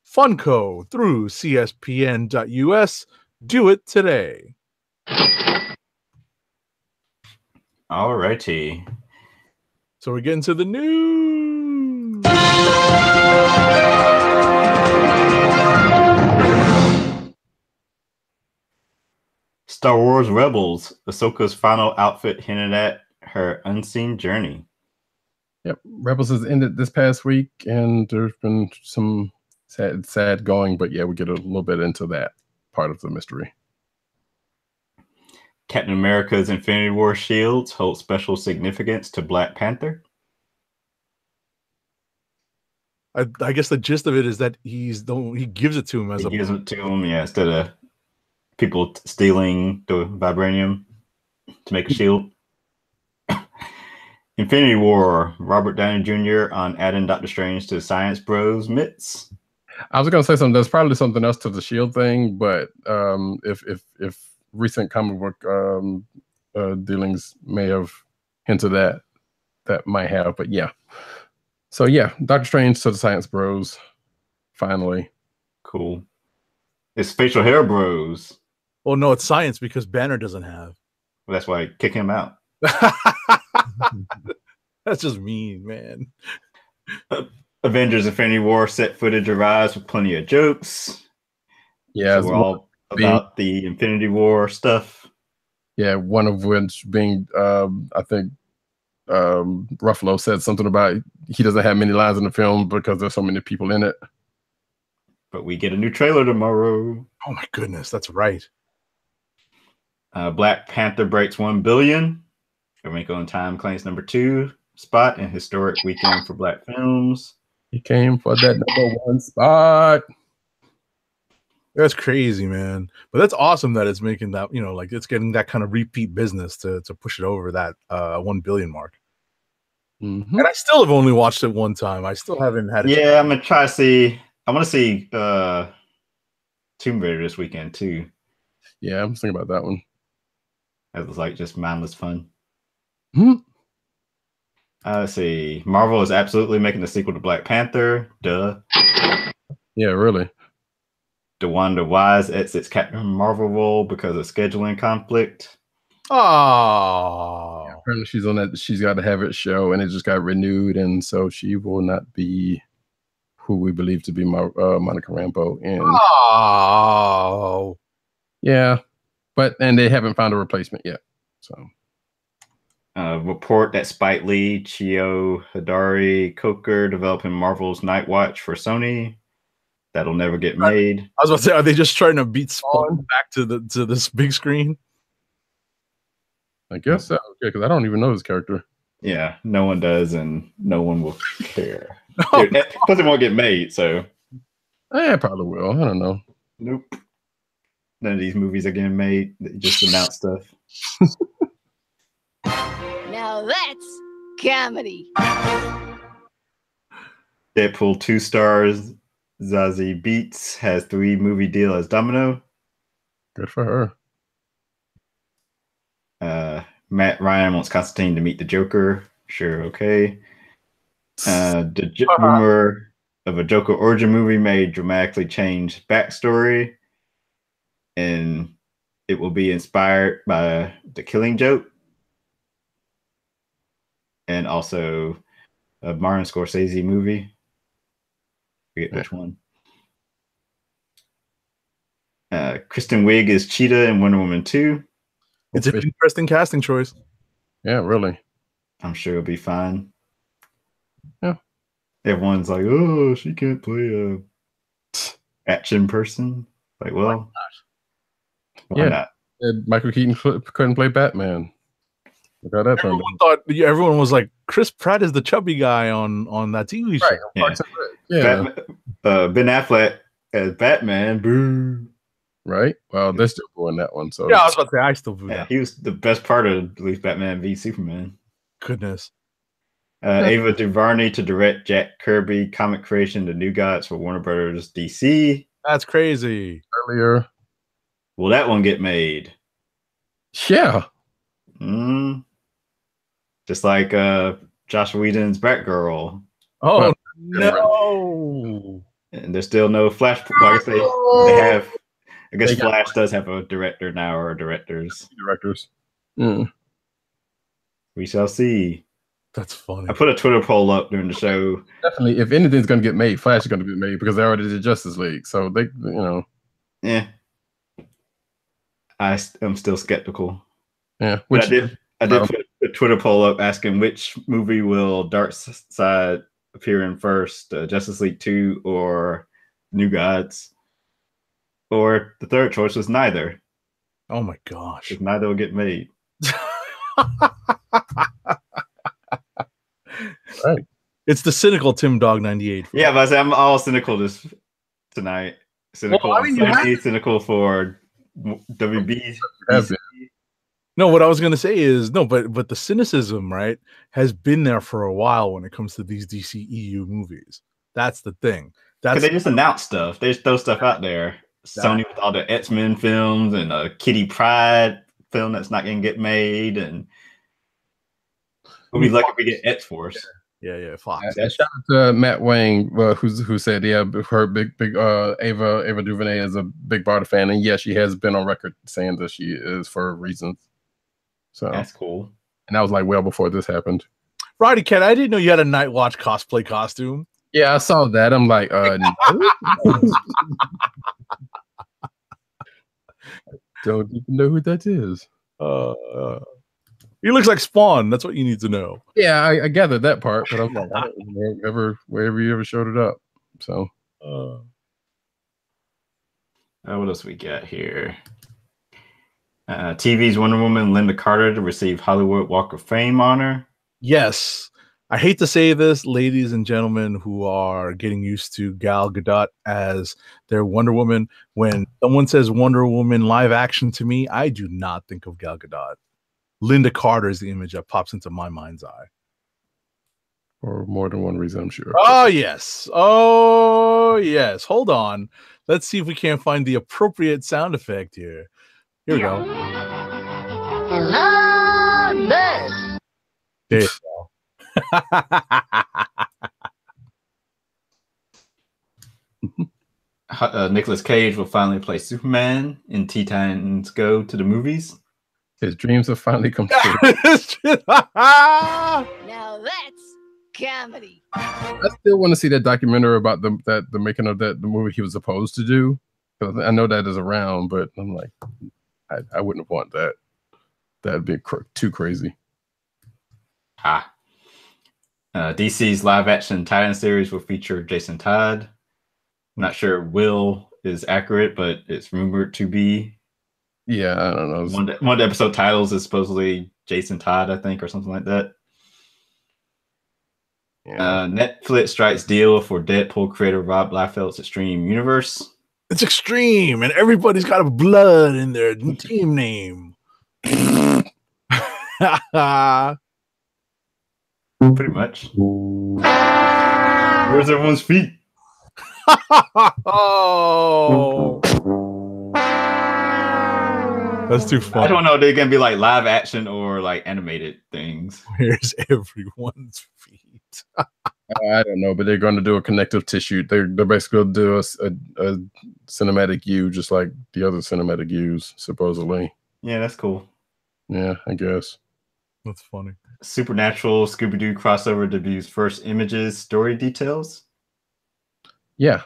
Speaker 4: Funko through cspn.us. Do it today.
Speaker 3: All righty.
Speaker 4: So we're getting to the news.
Speaker 3: Star Wars Rebels, Ahsoka's final outfit hinted at her unseen journey.
Speaker 5: Yep, Rebels has ended this past week, and there's been some sad going, but yeah, we get a little bit into that part of the mystery.
Speaker 3: Captain America's Infinity War shields hold special significance to Black Panther.
Speaker 4: I guess the gist of it is that he gives it to him as
Speaker 3: He gives it to him, yeah, instead of people stealing the vibranium to make a shield. Infinity War, Robert Downey Jr. on adding Doctor Strange to Science Bros mitts.
Speaker 5: I was going to say something. There's probably something else to the shield thing, but if recent comic book dealings may have hinted that might have, but yeah. So yeah, Doctor Strange to the Science Bros. Finally.
Speaker 3: Cool. It's facial hair bros.
Speaker 4: Oh no, it's science because Banner doesn't have.
Speaker 3: Well, that's why I kick him out.
Speaker 4: That's just mean, man.
Speaker 3: Avengers Infinity War set footage arrives with plenty of jokes.
Speaker 5: Yeah,
Speaker 3: so we're all about the Infinity War stuff.
Speaker 5: Yeah, one of which being I think Ruffalo said something about he doesn't have many lines in the film because there's so many people in it.
Speaker 3: But we get a new trailer tomorrow.
Speaker 4: Oh my goodness, that's right.
Speaker 3: Black Panther breaks 1 billion. A Wrinkle in Time claims #2 spot in historic weekend for Black films.
Speaker 5: He came for that #1 spot.
Speaker 4: That's crazy, man. But that's awesome that it's making that, like it's getting that kind of repeat business to push it over that 1 billion mark.
Speaker 5: Mm-hmm.
Speaker 4: And I still have only watched it one time. I still haven't had it.
Speaker 3: Yeah, I'm gonna try to see. I want to see Tomb Raider this weekend too.
Speaker 5: Yeah, I'm thinking about that one.
Speaker 3: That was like just mindless fun.
Speaker 5: Hmm.
Speaker 3: Let's see. Marvel is absolutely making a sequel to Black Panther. Duh.
Speaker 5: Yeah, really.
Speaker 3: DeWanda Wise exits Captain Marvel role because of scheduling conflict.
Speaker 4: Oh,
Speaker 5: yeah, apparently she's on that. She's got to have it show, and it just got renewed, and so she will not be who we believe to be Monica Rambeau. And
Speaker 4: oh,
Speaker 5: yeah, and they haven't found a replacement yet. So,
Speaker 3: report that Spike Lee, Chio Hidari, Coker developing Marvel's Night Watch for Sony. That'll never get made.
Speaker 4: I was about to say, are they just trying to beat Spawn back to this big screen?
Speaker 5: I guess so. Yeah, because I don't even know his character.
Speaker 3: Yeah, no one does, and no one will care. Dude, plus it won't get made, so.
Speaker 5: I probably will. I don't know.
Speaker 3: Nope. None of these movies are getting made. They just announce stuff.
Speaker 8: Now that's comedy.
Speaker 3: Deadpool 2 stars Zazie Beetz has 3-movie deal as Domino.
Speaker 5: Good for her.
Speaker 3: Matt Ryan wants Constantine to meet the Joker. Sure, okay. The rumor of a Joker origin movie may dramatically change backstory, and it will be inspired by The Killing Joke, and also a Martin Scorsese movie. I forget which one. Kristen Wiig is Cheetah in Wonder Woman 2.
Speaker 4: It's an interesting casting choice.
Speaker 5: Yeah, really.
Speaker 3: I'm sure it'll be fine.
Speaker 5: Yeah.
Speaker 3: Everyone's like, oh, she can't play a action person. Like, well, why not?
Speaker 5: And Michael Keaton couldn't play Batman. Look how that
Speaker 4: everyone was like, Chris Pratt is the chubby guy on that TV show.
Speaker 5: Right. Yeah.
Speaker 3: Ben Affleck as Batman. Boo.
Speaker 5: Right? Well, they're still doing that one. So
Speaker 4: yeah, I was about to say, I still do that.
Speaker 3: He was the best part of at least Batman v Superman.
Speaker 4: Goodness.
Speaker 3: Ava DuVernay to direct Jack Kirby comic creation The New Gods for Warner Brothers DC.
Speaker 4: That's crazy.
Speaker 5: Earlier.
Speaker 3: Will that one get made?
Speaker 5: Yeah.
Speaker 3: Just like Josh Whedon's Batgirl.
Speaker 4: Oh, no.
Speaker 3: And there's still no Flash. Like I say, they have. I guess Flash does have a director now, or directors.
Speaker 5: Mm.
Speaker 3: We shall see.
Speaker 4: That's funny.
Speaker 3: I put a Twitter poll up during the show.
Speaker 5: Definitely, if anything's going to get made, Flash is going to get made because they already did Justice League. So they,
Speaker 3: Yeah. am still skeptical.
Speaker 5: Yeah,
Speaker 3: But
Speaker 5: which
Speaker 3: I did put a Twitter poll up asking which movie will Darkseid appear in first, Justice League 2 or New Gods? Or the third choice was neither.
Speaker 4: Oh my gosh.
Speaker 3: Because neither will get made.
Speaker 5: right.
Speaker 4: It's the cynical Tim Dog 98.
Speaker 3: Yeah, but I say I'm all cynical tonight. Cynical,
Speaker 4: Well, I mean, you
Speaker 3: Sony, cynical for WB.
Speaker 4: No, what I was going to say is no, but the cynicism, right, has been there for a while when it comes to these DCEU movies. That's the thing.
Speaker 3: Because they just announce stuff. They just throw stuff out there. Sony with all the X-Men films and a Kitty Pryde film that's not going to get made, and we'll be lucky if we get X-Force.
Speaker 4: Yeah, Fox.
Speaker 5: Shout out to Matt Wang, who said, yeah, her big Ava DuVernay is a big Barda fan, and yeah, she has been on record saying that she is for reasons. So
Speaker 3: that's cool.
Speaker 5: And that was like well before this happened.
Speaker 4: Roddy Cat, I didn't know you had a Night Watch cosplay costume.
Speaker 5: Yeah, I saw that. I'm like, no. Don't even know who that is.
Speaker 4: He looks like Spawn. That's what you need to know.
Speaker 5: Yeah, I gathered that part, but I'm like, I don't know wherever you ever showed it up. So,
Speaker 3: what else we got here? TV's Wonder Woman, Linda Carter, to receive Hollywood Walk of Fame honor.
Speaker 4: Yes. I hate to say this, ladies and gentlemen who are getting used to Gal Gadot as their Wonder Woman. When someone says Wonder Woman live action to me, I do not think of Gal Gadot. Linda Carter is the image that pops into my mind's eye.
Speaker 5: For more than one reason, I'm sure.
Speaker 4: Oh, yes. Oh, yes. Hold on. Let's see if we can't find the appropriate sound effect here. Here we go. There you go.
Speaker 3: Nicolas Cage will finally play Superman in Teen Titans Go to the movies.
Speaker 5: His dreams have finally come true.
Speaker 8: Now that's comedy.
Speaker 5: I still want to see that documentary about the making of the movie he was supposed to do. I know that is around, but I'm like, I wouldn't want that. That'd be too crazy.
Speaker 3: DC's live-action Titan series will feature Jason Todd. I'm not sure Will is accurate, but it's rumored to be.
Speaker 5: Yeah, I don't know.
Speaker 3: One of the episode titles is supposedly Jason Todd, I think, or something like that. Yeah. Netflix strikes deal for Deadpool creator Rob Liefeld's Extreme Universe.
Speaker 4: It's extreme, and everybody's got a blood in their team name.
Speaker 3: Pretty much. Where's everyone's feet?
Speaker 4: Oh, that's too funny.
Speaker 3: I don't know. They're gonna be like live action or like animated things.
Speaker 4: Where's everyone's feet?
Speaker 5: I don't know, but they're going to do a connective tissue. They're basically going to do a cinematic U, just like the other cinematic U's, supposedly.
Speaker 3: Yeah, that's cool.
Speaker 5: Yeah, I guess.
Speaker 4: That's funny.
Speaker 3: Supernatural Scooby-Doo crossover debuts first images, story details.
Speaker 5: Yeah.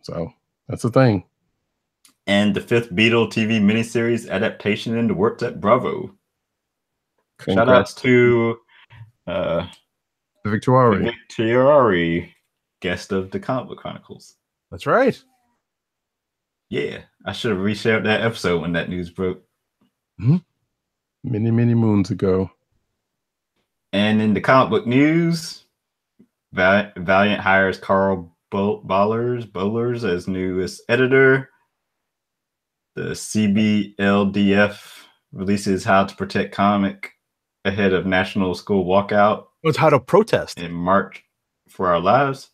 Speaker 5: So that's the thing.
Speaker 3: And the 5th Beatle TV miniseries adaptation in the works at Bravo. Shout outs to Victoriari, guest of the Comic Book Chronicles.
Speaker 4: That's right.
Speaker 3: Yeah, I should have reshared that episode when that news broke.
Speaker 5: Mm-hmm. Many moons ago.
Speaker 3: And in the comic book news, Valiant hires Carl Bollers as newest editor. The CBLDF releases How to Protect Comic ahead of National School Walkout.
Speaker 4: It's how to protest
Speaker 3: in March for Our Lives.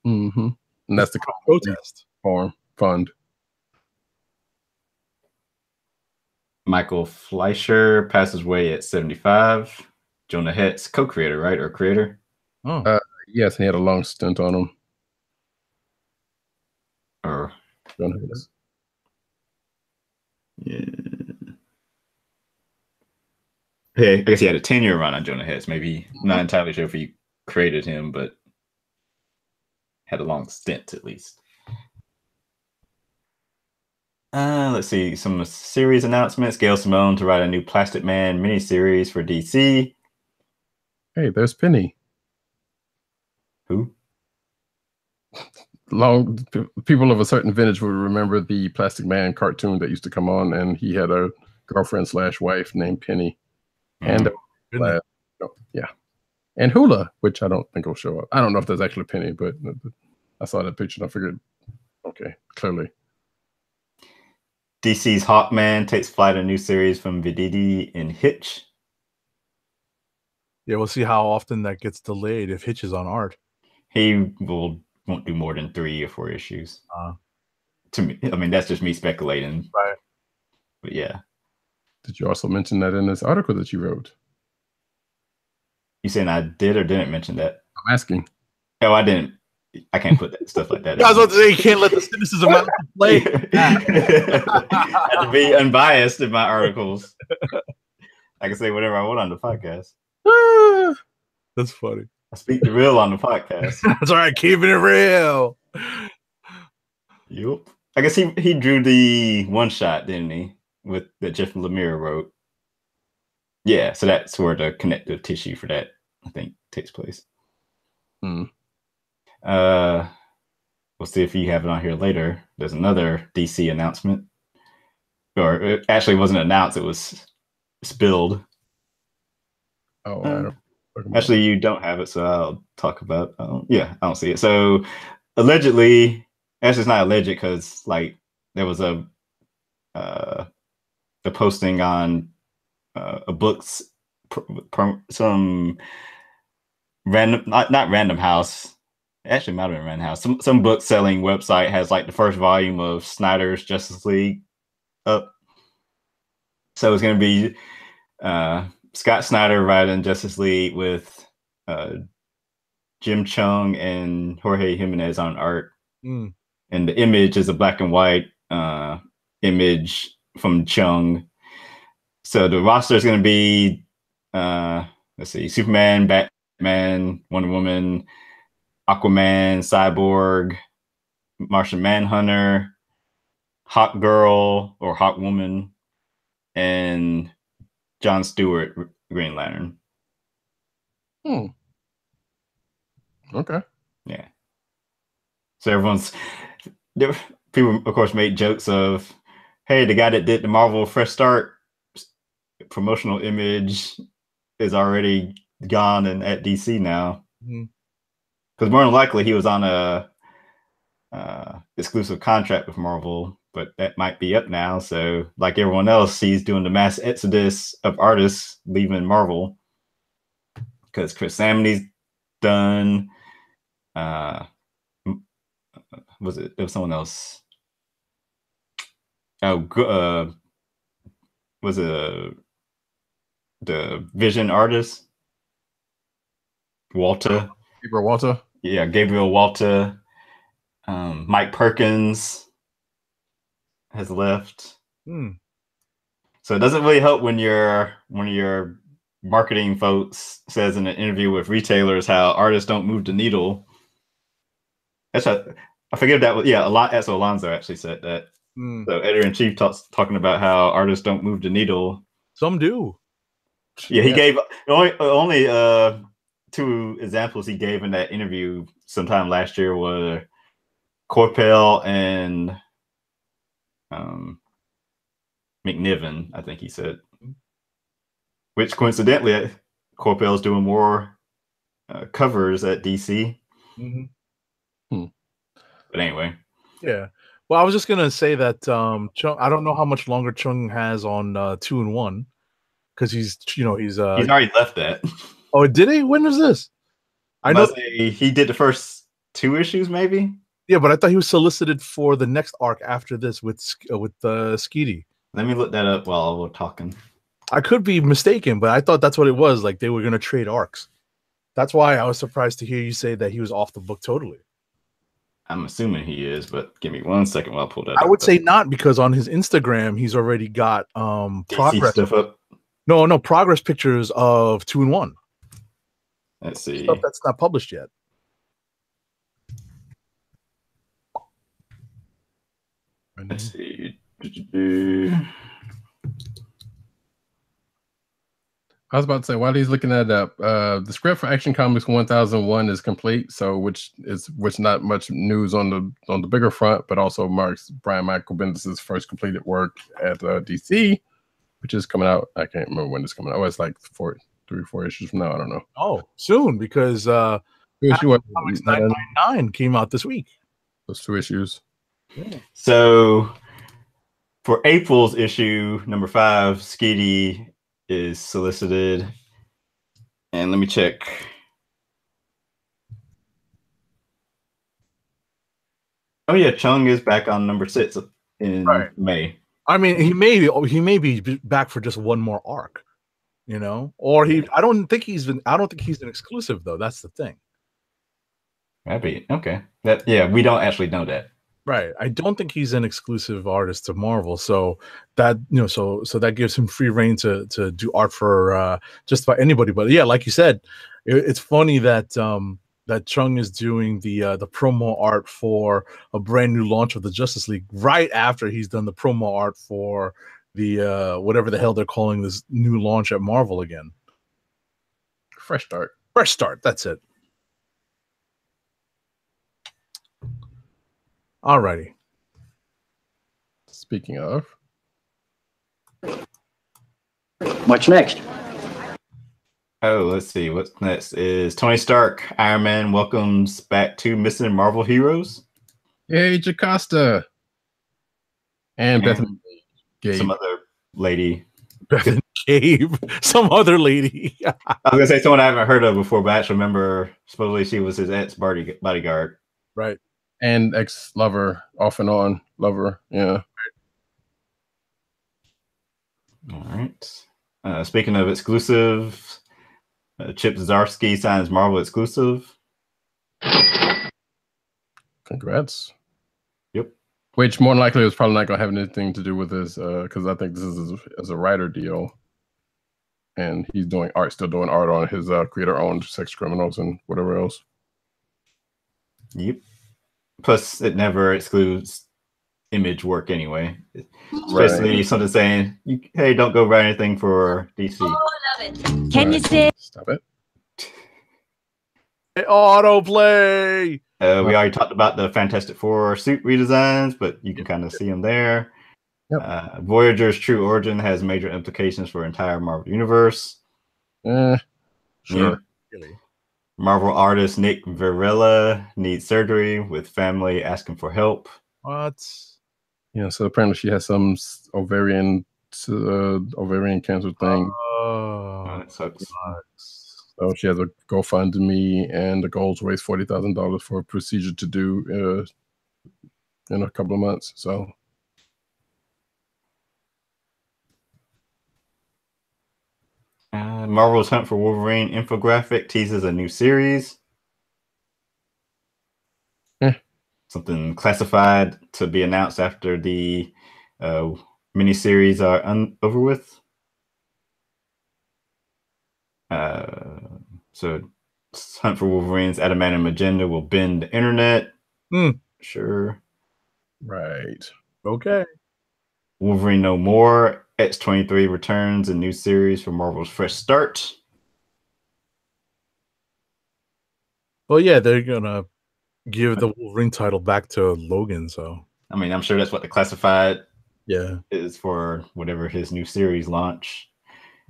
Speaker 5: Mm-hmm. And that's the
Speaker 4: protest
Speaker 5: fund.
Speaker 3: Michael Fleischer passes away at 75. Jonah Hex, co-creator, right? Or creator?
Speaker 4: Oh.
Speaker 5: Yes, he had a long stint on him.
Speaker 3: Or
Speaker 5: Jonah Hex.
Speaker 3: Yeah. Hey, I guess he had a 10-year run on Jonah Hex. Maybe I'm not entirely sure if he created him, but had a long stint at least. Let's see some series announcements. Gail Simone to write a new Plastic Man miniseries for DC.
Speaker 5: Hey, there's Penny.
Speaker 3: Who?
Speaker 5: People of a certain vintage will remember the Plastic Man cartoon that used to come on, and he had a girlfriend / wife named Penny, and yeah, and Hula, which I don't think will show up. I don't know if there's actually Penny, but I saw that picture and I figured, okay, clearly.
Speaker 3: DC's Hawkman takes flight, a new series from Vididi and Hitch.
Speaker 4: Yeah, we'll see how often that gets delayed if Hitch is on art.
Speaker 3: He won't do more than 3 or 4 issues. To me, I mean, that's just me speculating.
Speaker 4: Right.
Speaker 3: But yeah.
Speaker 5: Did you also mention that in this article that you wrote?
Speaker 3: You saying I did or didn't mention that?
Speaker 5: I'm asking.
Speaker 3: No, I didn't. I can't put that stuff like that.
Speaker 4: I was about to say you can't let the cynicism out of play.
Speaker 3: I have to be unbiased in my articles. I can say whatever I want on the podcast.
Speaker 4: That's funny.
Speaker 3: I speak the real on the podcast.
Speaker 4: That's all right, keeping it real.
Speaker 3: Yep. I guess he drew the one shot, didn't he? With that Jeff Lemire wrote. Yeah, so that's where the connective tissue for that, I think, takes place. We'll see if you have it on here later. There's another DC announcement. Or it actually wasn't announced, it was spilled.
Speaker 5: Oh, I don't.
Speaker 3: Actually, you don't have it, so I'll talk about. Yeah, I don't see it. So allegedly, actually, it's not alleged because like there was a posting on a book's some random, not Random House. Actually, might have been Random House. Some book selling website has like the first volume of Snyder's Justice League up. So it's going to be Scott Snyder writing Justice League with Jim Chung and Jorge Jimenez on art. And the image is a black and white image from Chung. So the roster is going to be, let's see, Superman, Batman, Wonder Woman, Aquaman, Cyborg, Martian Manhunter, Hawk Girl or Hawk Woman, and John Stewart, Green Lantern.
Speaker 5: Okay.
Speaker 3: Yeah. So people, of course, made jokes of, hey, the guy that did the Marvel Fresh Start promotional image is already gone and at DC now. Because more than likely he was on a exclusive contract with Marvel, but that might be up now. So like everyone else, he's doing the mass exodus of artists leaving Marvel because Chris Samnee's done. Was it? There was someone else. Oh, was it the Vision artist? Walter.
Speaker 5: Gabriel Walter.
Speaker 3: Yeah, Gabriel Walter. Mike Perkins has left. So it doesn't really help when one of your marketing folks says in an interview with retailers how artists don't move the needle. I forget that was Eso Alonso actually said that. So editor-in-chief talking about how artists don't move the needle.
Speaker 4: Some do.
Speaker 3: Yeah, he gave only 2 examples he gave in that interview sometime last year were Corpel and McNiven, I think he said. Which coincidentally, Corpel's doing more covers at DC. But anyway.
Speaker 4: Yeah. Well, I was just gonna say that Chung, I don't know how much longer Chung has on 2-in-1 because he's
Speaker 3: already left that.
Speaker 4: Oh, did he? When was this? I know
Speaker 3: he did the first 2 issues, maybe.
Speaker 4: Yeah, but I thought he was solicited for the next arc after this with Skeety.
Speaker 3: Let me look that up while we're talking.
Speaker 4: I could be mistaken, but I thought that's what it was. Like they were gonna trade arcs. That's why I was surprised to hear you say that he was off the book totally.
Speaker 3: I'm assuming he is, but give me 1 second while I pull that up.
Speaker 4: I would say not, because on his Instagram he's already got progress
Speaker 3: stuff up.
Speaker 4: No, progress pictures of 2-in-1.
Speaker 3: Let's see.
Speaker 4: Stuff that's not published yet.
Speaker 3: Let's see.
Speaker 5: I was about to say, while he's looking that up, the script for Action Comics 1001 is complete. So, which not much news on the bigger front, but also marks Brian Michael Bendis' first completed work at DC, which is coming out. I can't remember when it's coming out. Oh, it's like 3 or 4 issues from now. I don't know.
Speaker 4: Oh, soon, because
Speaker 5: Issue
Speaker 4: Comics 999 came out this week.
Speaker 5: Those 2 issues.
Speaker 4: Yeah.
Speaker 3: So for April's issue number 5, Skeety is solicited, and let me check. Oh yeah, Chung is back on number 6 in May.
Speaker 4: I mean, he may be back for just one more arc, you know, or I don't think he's an exclusive though. That's the thing.
Speaker 3: That'd be okay. We don't actually know that.
Speaker 4: Right. I don't think he's an exclusive artist to Marvel. So that, so that gives him free reign to do art for just about anybody. But yeah, like you said, it's funny that that Chung is doing the promo art for a brand new launch of the Justice League right after he's done the promo art for the whatever the hell they're calling this new launch at Marvel again.
Speaker 5: Fresh start.
Speaker 4: Fresh start. That's it. Alrighty.
Speaker 5: Speaking of,
Speaker 7: What's next?
Speaker 3: Oh, let's see. What's next is Tony Stark. Iron Man welcomes back 2 missing Marvel heroes.
Speaker 5: Hey, Jocasta. And Bethany Gabe.
Speaker 3: Some other lady.
Speaker 4: Bethany Gabe. Some other lady.
Speaker 3: I was going to say someone I haven't heard of before, but I actually remember supposedly she was his ex-bodyguard.
Speaker 4: Right.
Speaker 5: And ex-lover, off and on lover. Yeah.
Speaker 3: All right. Speaking of exclusive, Chip Zdarsky signs Marvel exclusive.
Speaker 5: Congrats.
Speaker 3: Yep.
Speaker 5: Which more than likely is probably not going to have anything to do with this, because I think this is a writer deal, and he's still doing art on his creator-owned Sex Criminals and whatever else.
Speaker 3: Yep. Plus, it never excludes Image work anyway. Especially something saying, "Hey, don't go write anything for DC."
Speaker 8: Oh, I love it. Can you sit?
Speaker 5: Stop it.
Speaker 4: Autoplay.
Speaker 3: We already talked about the Fantastic Four suit redesigns, but you can kind of see them there. Yep. Voyager's true origin has major implications for the entire Marvel universe.
Speaker 5: Sure.
Speaker 3: Yeah. Marvel artist Nick Varela needs surgery with family asking for help.
Speaker 4: What?
Speaker 5: Yeah, so apparently she has some ovarian cancer thing.
Speaker 3: Oh, that sucks.
Speaker 5: So she has a GoFundMe, and the goal is to raise $40,000 for a procedure to do in a couple of months. So.
Speaker 3: Marvel's Hunt for Wolverine infographic teases a new series. Something classified to be announced after the miniseries are over with. So Hunt for Wolverine's Adamantium Agenda will bend the internet. Sure.
Speaker 5: Right.
Speaker 4: Okay.
Speaker 3: Wolverine No More. X-23 returns a new series for Marvel's Fresh Start.
Speaker 4: Well, yeah, they're gonna give the Wolverine title back to Logan. So
Speaker 3: I mean, I'm sure that's what the classified
Speaker 4: is
Speaker 3: for whatever his new series launch.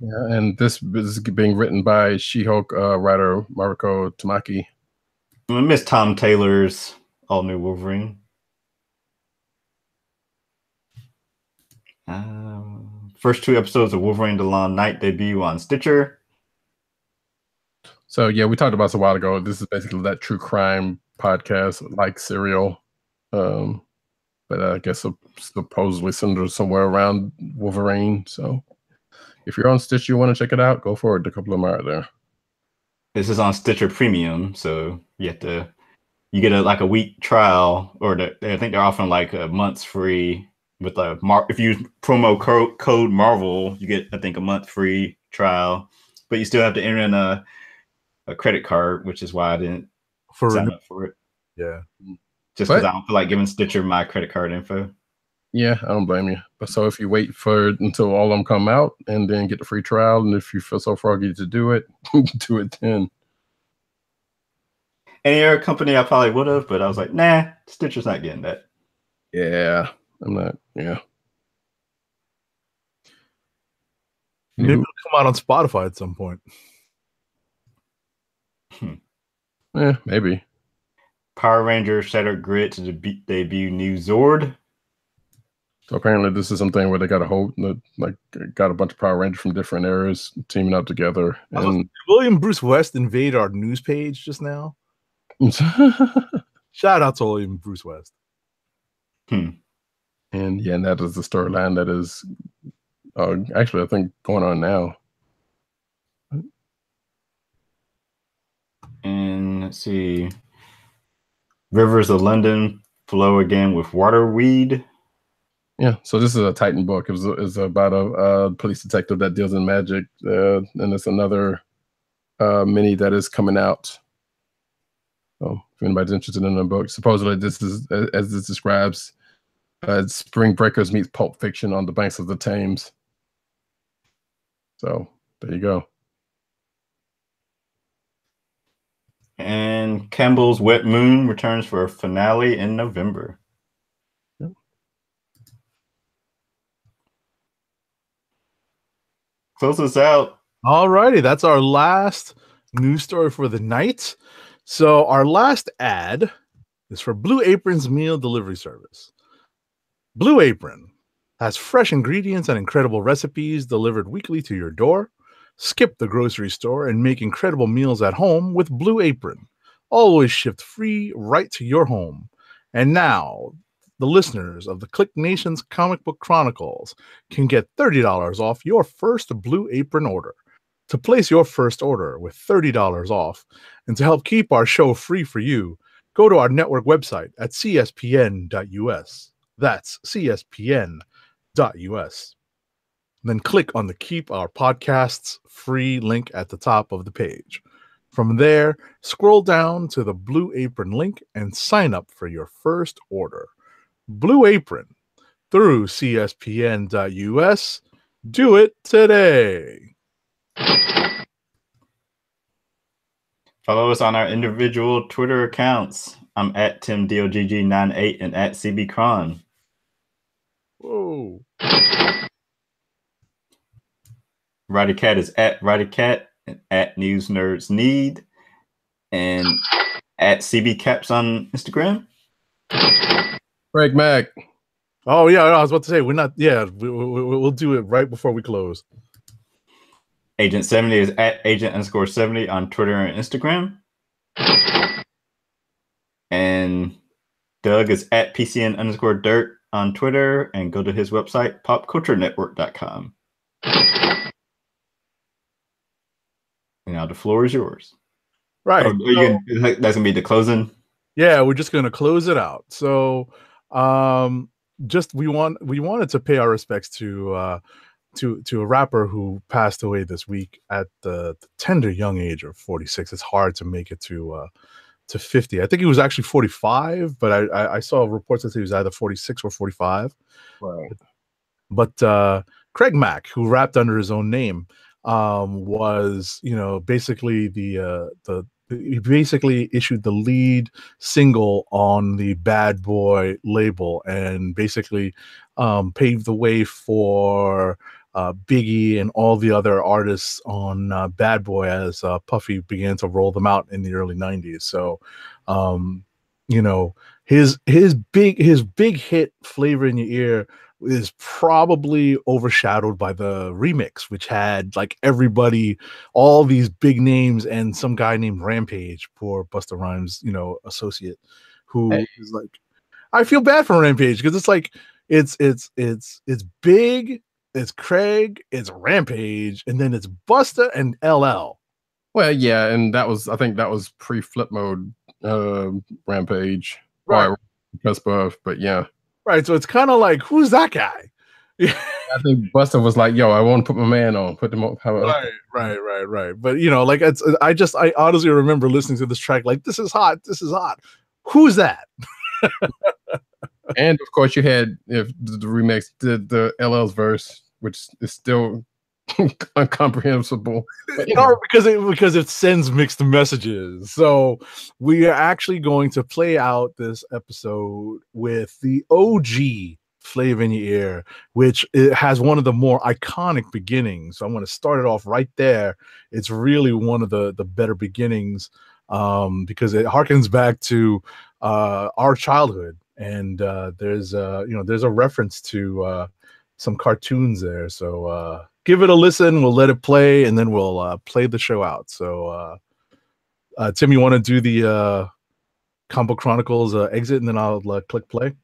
Speaker 5: Yeah, and this is being written by She-Hulk writer Mariko Tamaki.
Speaker 3: I miss Tom Taylor's all new Wolverine. First 2 episodes of Wolverine: The Long Night debut on Stitcher.
Speaker 5: So yeah, we talked about this a while ago. This is basically that true crime podcast like Serial, but I guess supposedly centered somewhere around Wolverine. So if you're on Stitcher, you want to check it out, go for it. A couple of them are there.
Speaker 3: This is on Stitcher Premium, so you get a week trial, or I think they're offering like a month's free. With if you use promo code Marvel, you get, I think, a month free trial, but you still have to enter in a credit card, which is why I didn't sign up for it.
Speaker 4: Yeah,
Speaker 3: just because I don't feel like giving Stitcher my credit card info.
Speaker 5: Yeah, I don't blame you. But so if you wait for until all of them come out and then get the free trial, and if you feel so froggy to do it, do it then.
Speaker 3: Any other company I probably would have, but I was like, nah, Stitcher's not getting that.
Speaker 5: Yeah, I'm not. Yeah.
Speaker 4: Maybe it'll come out on Spotify at some point.
Speaker 5: Yeah, maybe.
Speaker 3: Power Rangers Shattered Grid to debut new Zord.
Speaker 5: So apparently this is something where they got a whole, like, got a bunch of Power Rangers from different eras teaming up together. And
Speaker 4: William Bruce West invade our news page just now. Shout out to William Bruce West.
Speaker 5: And yeah, and that is the storyline that is actually, I think, going on now.
Speaker 3: And let's see. Rivers of London flow again with waterweed.
Speaker 5: Yeah, so this is a Titan book. It's about a police detective that deals in magic, and it's another mini that is coming out. So if anybody's interested in the book, supposedly this is, as this describes, Spring Breakers meets Pulp Fiction on the banks of the Thames. So there you go.
Speaker 3: And Campbell's Wet Moon returns for a finale in November.
Speaker 5: Yep.
Speaker 3: Close us out.
Speaker 4: All righty, that's our last news story for the night. So our last ad is for Blue Apron's meal delivery service. Blue Apron has fresh ingredients and incredible recipes delivered weekly to your door. Skip the grocery store and make incredible meals at home with Blue Apron. Always shipped free right to your home. And now, the listeners of the KLIQ Nation's Comic Book Chronicles can get $30 off your first Blue Apron order. To place your first order with $30 off and to help keep our show free for you, go to our network website at cspn.us. That's cspn.us. Then click on the Keep Our Podcasts free link at the top of the page. From there, scroll down to the Blue Apron link and sign up for your first order. Blue Apron through cspn.us. Do it today.
Speaker 3: Follow us on our individual Twitter accounts. I'm at TimDOGG98 and at CBCron.
Speaker 4: Whoa.
Speaker 3: Roddy Cat is at Roddy Cat and at News Nerds Need and at CB Caps on Instagram.
Speaker 5: Greg Mac.
Speaker 4: Oh yeah, I was about to say we're not. Yeah, we'll do it right before we close.
Speaker 3: Agent 70 is at Agent_70 on Twitter and Instagram. And Doug is at PCN_Dirt on Twitter, and go to his website, popculturenetwork.com. And now the floor is yours.
Speaker 4: Right.
Speaker 3: That's going to be the closing?
Speaker 4: Yeah, we're just going to close it out. So we wanted to pay our respects to a rapper who passed away this week at the tender young age of 46. It's hard to make it to 50. I think he was actually 45, but I saw reports that he was either 46 or 45.
Speaker 5: Right.
Speaker 4: But Craig Mack, who rapped under his own name, was basically he basically issued the lead single on the Bad Boy label and basically paved the way for Biggie and all the other artists on Bad Boy as Puffy began to roll them out in the early 90s. So his big hit Flavor in Your Ear is probably overshadowed by the remix, which had like everybody, all these big names, and some guy named Rampage, poor Busta Rhymes, associate, who is like, I feel bad for Rampage because it's like it's Big, it's Craig, it's Rampage, and then it's Busta and LL.
Speaker 5: Well, yeah, and I think that was pre-flip mode Rampage,
Speaker 4: right?
Speaker 5: But yeah.
Speaker 4: Right, so it's kind of like, who's that guy?
Speaker 5: I think Busta was like, "Yo, I want to put my man on, put them on."
Speaker 4: Right. But I honestly remember listening to this track like, this is hot. Who's that?
Speaker 5: And of course, you had the remix, the LL's verse, which is still incomprehensible.
Speaker 4: No, because it sends mixed messages. So we are actually going to play out this episode with the OG Flavor in Your Ear, which it has one of the more iconic beginnings. So I'm going to start it off right there. It's really one of the better beginnings because it harkens back to our childhood, and there's a reference to some cartoons there. So give it a listen. We'll let it play, and then we'll play the show out. So Tim, you want to do the Comic Book Chronicles exit, and then I'll click play.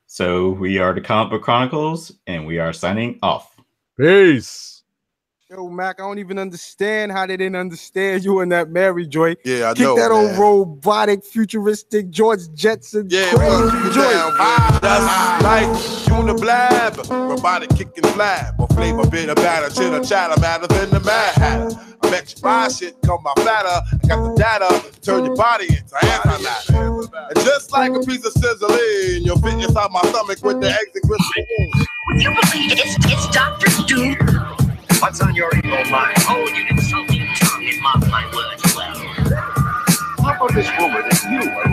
Speaker 3: So we are the Comic Book Chronicles, and we are signing off.
Speaker 4: Peace.
Speaker 9: Yo, Mac, I don't even understand how they didn't understand you in that Mary joint.
Speaker 10: Yeah, I
Speaker 9: Kick
Speaker 10: know,
Speaker 9: that old
Speaker 10: man.
Speaker 9: robotic, futuristic George Jetson
Speaker 10: Yeah,
Speaker 9: crazy joint.
Speaker 10: That's like Uniblab, robotic kicking flab, or flavor bitter batter, chitter chatter, matter than the Mad Hatter. I bet you buy shit, come by fatter. I got the data, turn your body into antimatter. And just like a piece of sizzling, you'll fit inside my stomach with the eggs and grits.
Speaker 2: Would you believe it's Dr. Doom?
Speaker 1: What's on your evil mind?
Speaker 2: Oh, you insulting tongue and mock my words well.
Speaker 1: How about this rumor that you are